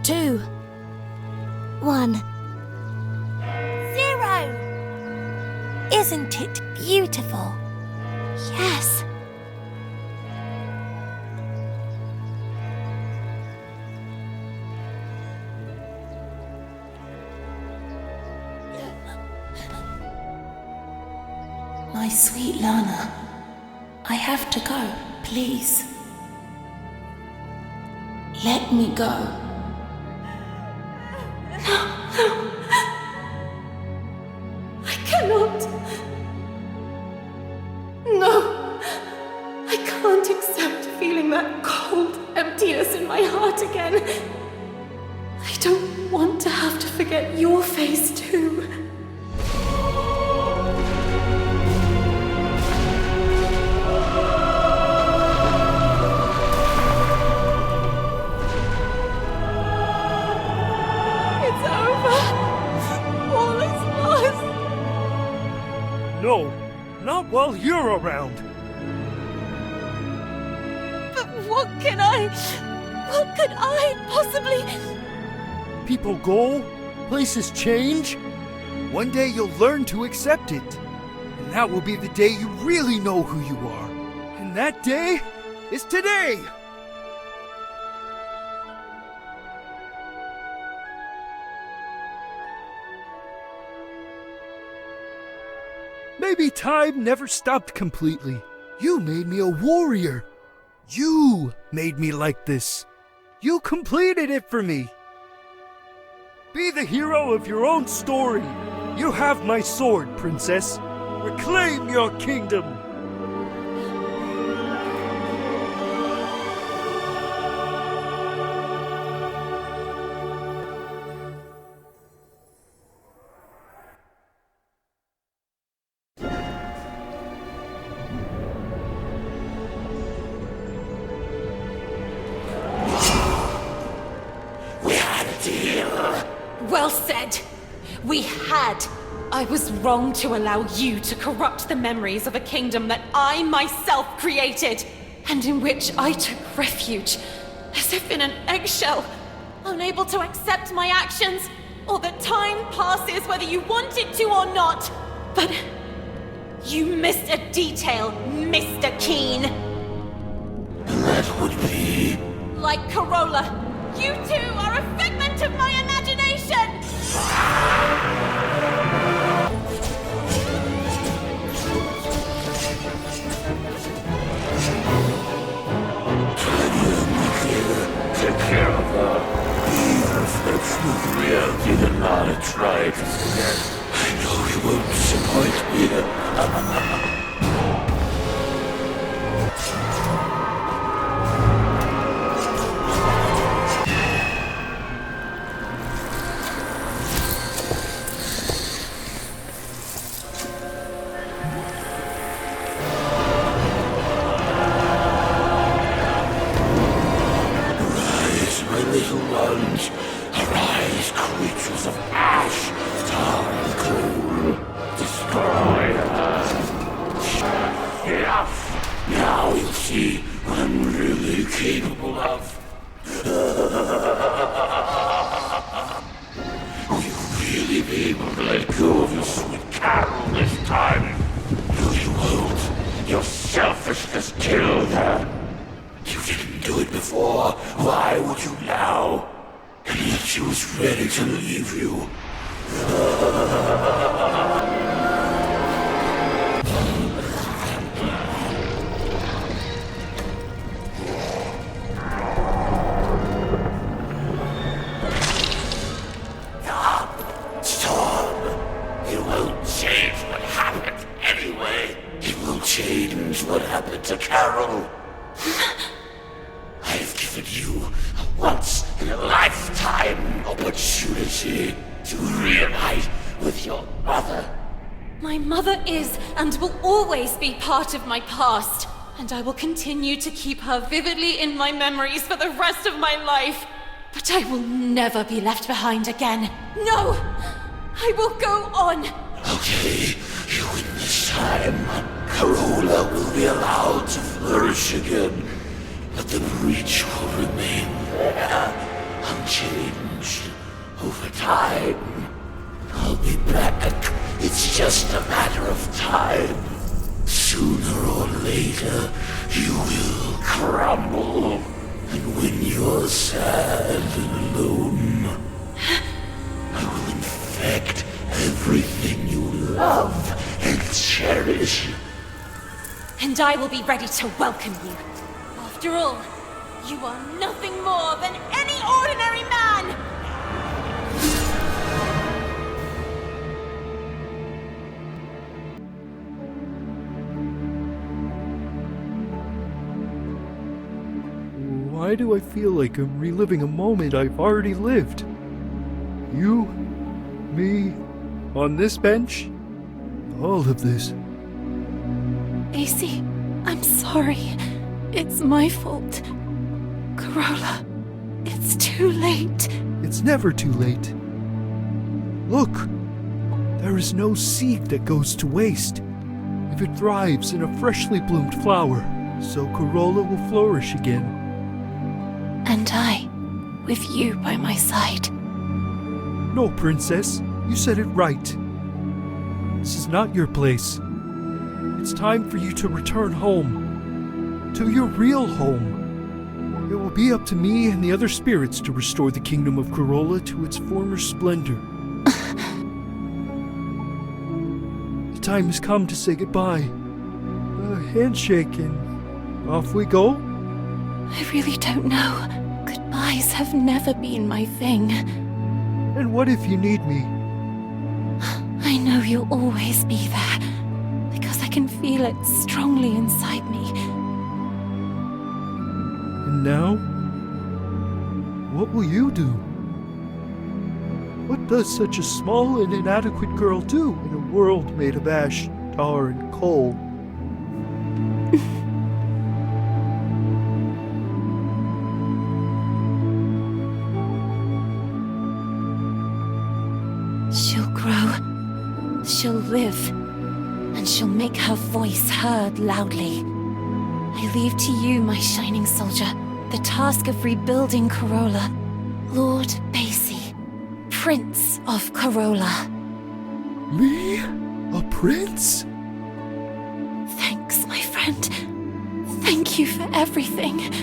2, 1. 0! Isn't it beautiful? Yes. My sweet Lana, I have to go, please. Let me go. No. I cannot. No. I can't accept feeling that cold emptiness in my heart again. I don't want to have to forget your face too. No, not while you're around. But what could I possibly... People go, places change. One day you'll learn to accept it. And that will be the day you really know who you are. And that day is today. Maybe time never stopped completely. You made me a warrior. You made me like this. You completed it for me. Be the hero of your own story. You have my sword, princess. Reclaim your kingdom. Well said. We had. I was wrong to allow you to corrupt the memories of a kingdom that I myself created, and in which I took refuge, as if in an eggshell, unable to accept my actions, or that time passes whether you wanted to or not. But you missed a detail, Mr. Keen. That would be... Like Carola, you too are a figment of my imagination! Take care of her. Even if it's not real, you did not try to forget. I know you won't disappoint me. Little ones, arise, creatures of ash, tar and coal, destroy her. Enough! Now you'll see what I'm really capable of. Will you really be able to let go of your sweet Carole this time? No, you won't. Your selfishness killed her. You didn't do it before. Why would you now? And yet she was ready to leave you. avenge what happened to Carole. I've given you a once-in-a-lifetime opportunity to reunite with your mother. My mother is and will always be part of my past, and I will continue to keep her vividly in my memories for the rest of my life. But I will never be left behind again. No! I will go on! Okay, you win this time. Carola will be allowed to flourish again, but the breach will remain there, unchanged, over time. I'll be back. It's just a matter of time. Sooner or later, you will crumble. And when you're sad and alone, I will infect everything you love and cherish. And I will be ready to welcome you. After all, you are nothing more than any ordinary man! Why do I feel like I'm reliving a moment I've already lived? You, me, on this bench, all of this. AC, I'm sorry. It's my fault. Carola, it's too late. It's never too late. Look, there is no seed that goes to waste. If it thrives in a freshly bloomed flower, so Carola will flourish again. And I, with you by my side. No, Princess, you said it right. This is not your place. It's time for you to return home. To your real home. It will be up to me and the other spirits to restore the kingdom of Carola to its former splendor. The time has come to say goodbye. A handshake and off we go? I really don't know. Goodbyes have never been my thing. And what if you need me? I know you'll always be there, because I can feel it strongly inside me. And now? What will you do? What does such a small and inadequate girl do in a world made of ash, tar, and coal? She'll grow, she'll live, and she'll make her voice heard loudly. I leave to you, my shining soldier, the task of rebuilding Carola. Lord Basie, Prince of Carola. Me? A prince? Thanks, my friend. Thank you for everything.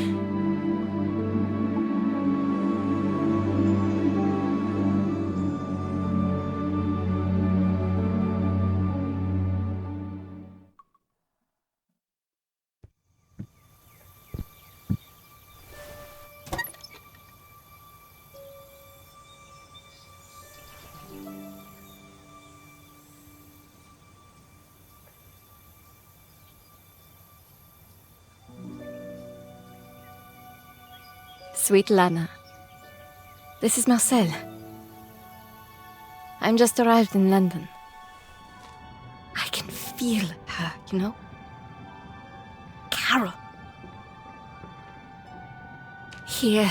Sweet Lana, this is Marcel. I'm just arrived in London. I can feel her, you know? Carole. Here.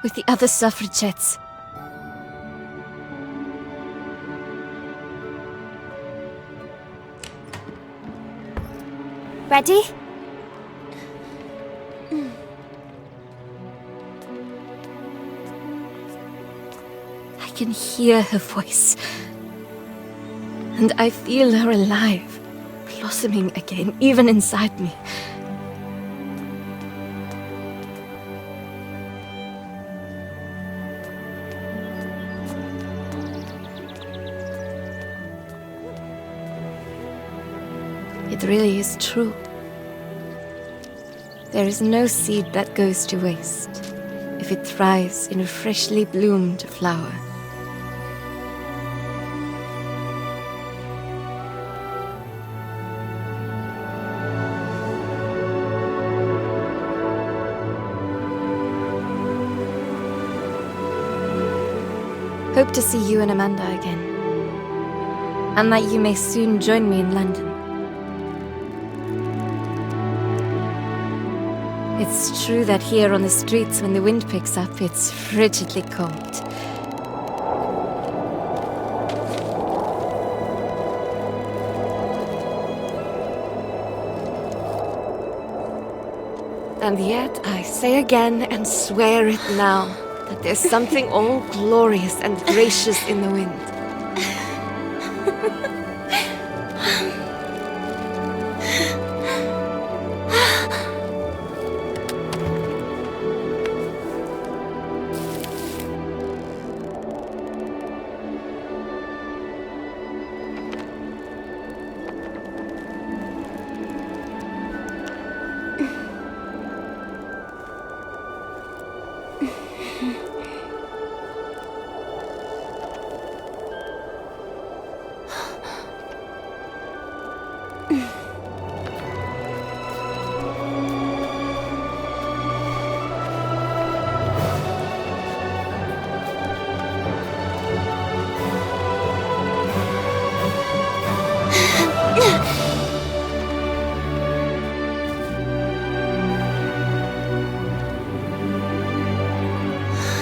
With the other suffragettes. Ready? I can hear her voice. And I feel her alive, blossoming again, even inside me. It really is true. There is no seed that goes to waste if it thrives in a freshly bloomed flower. Hope to see you and Amanda again. And that you may soon join me in London. It's true that here on the streets when the wind picks up, it's frigidly cold. And yet I say again and swear it now, that there's something all glorious and gracious in the wind.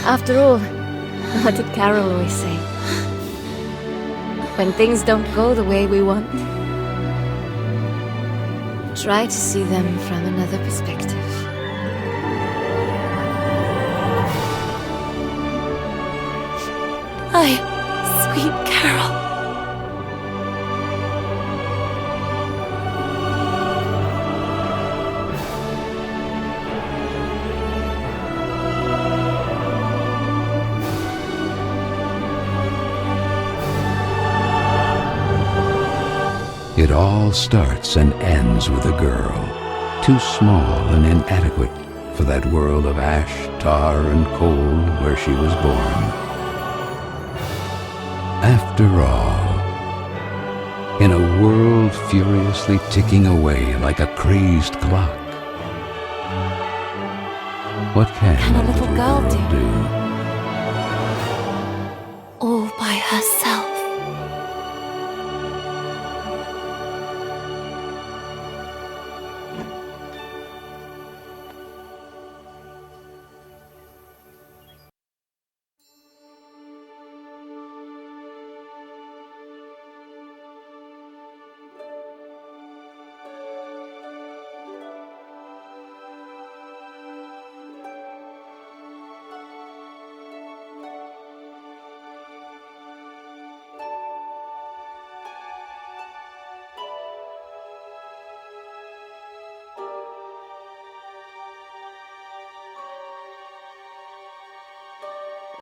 After all, what did Carole always say? When things don't go the way we want, try to see them from another perspective. Hi, sweet Carole. It all starts and ends with a girl, too small and inadequate for that world of ash, tar, and coal where she was born. After all, in a world furiously ticking away like a crazed clock, what can a little girl do?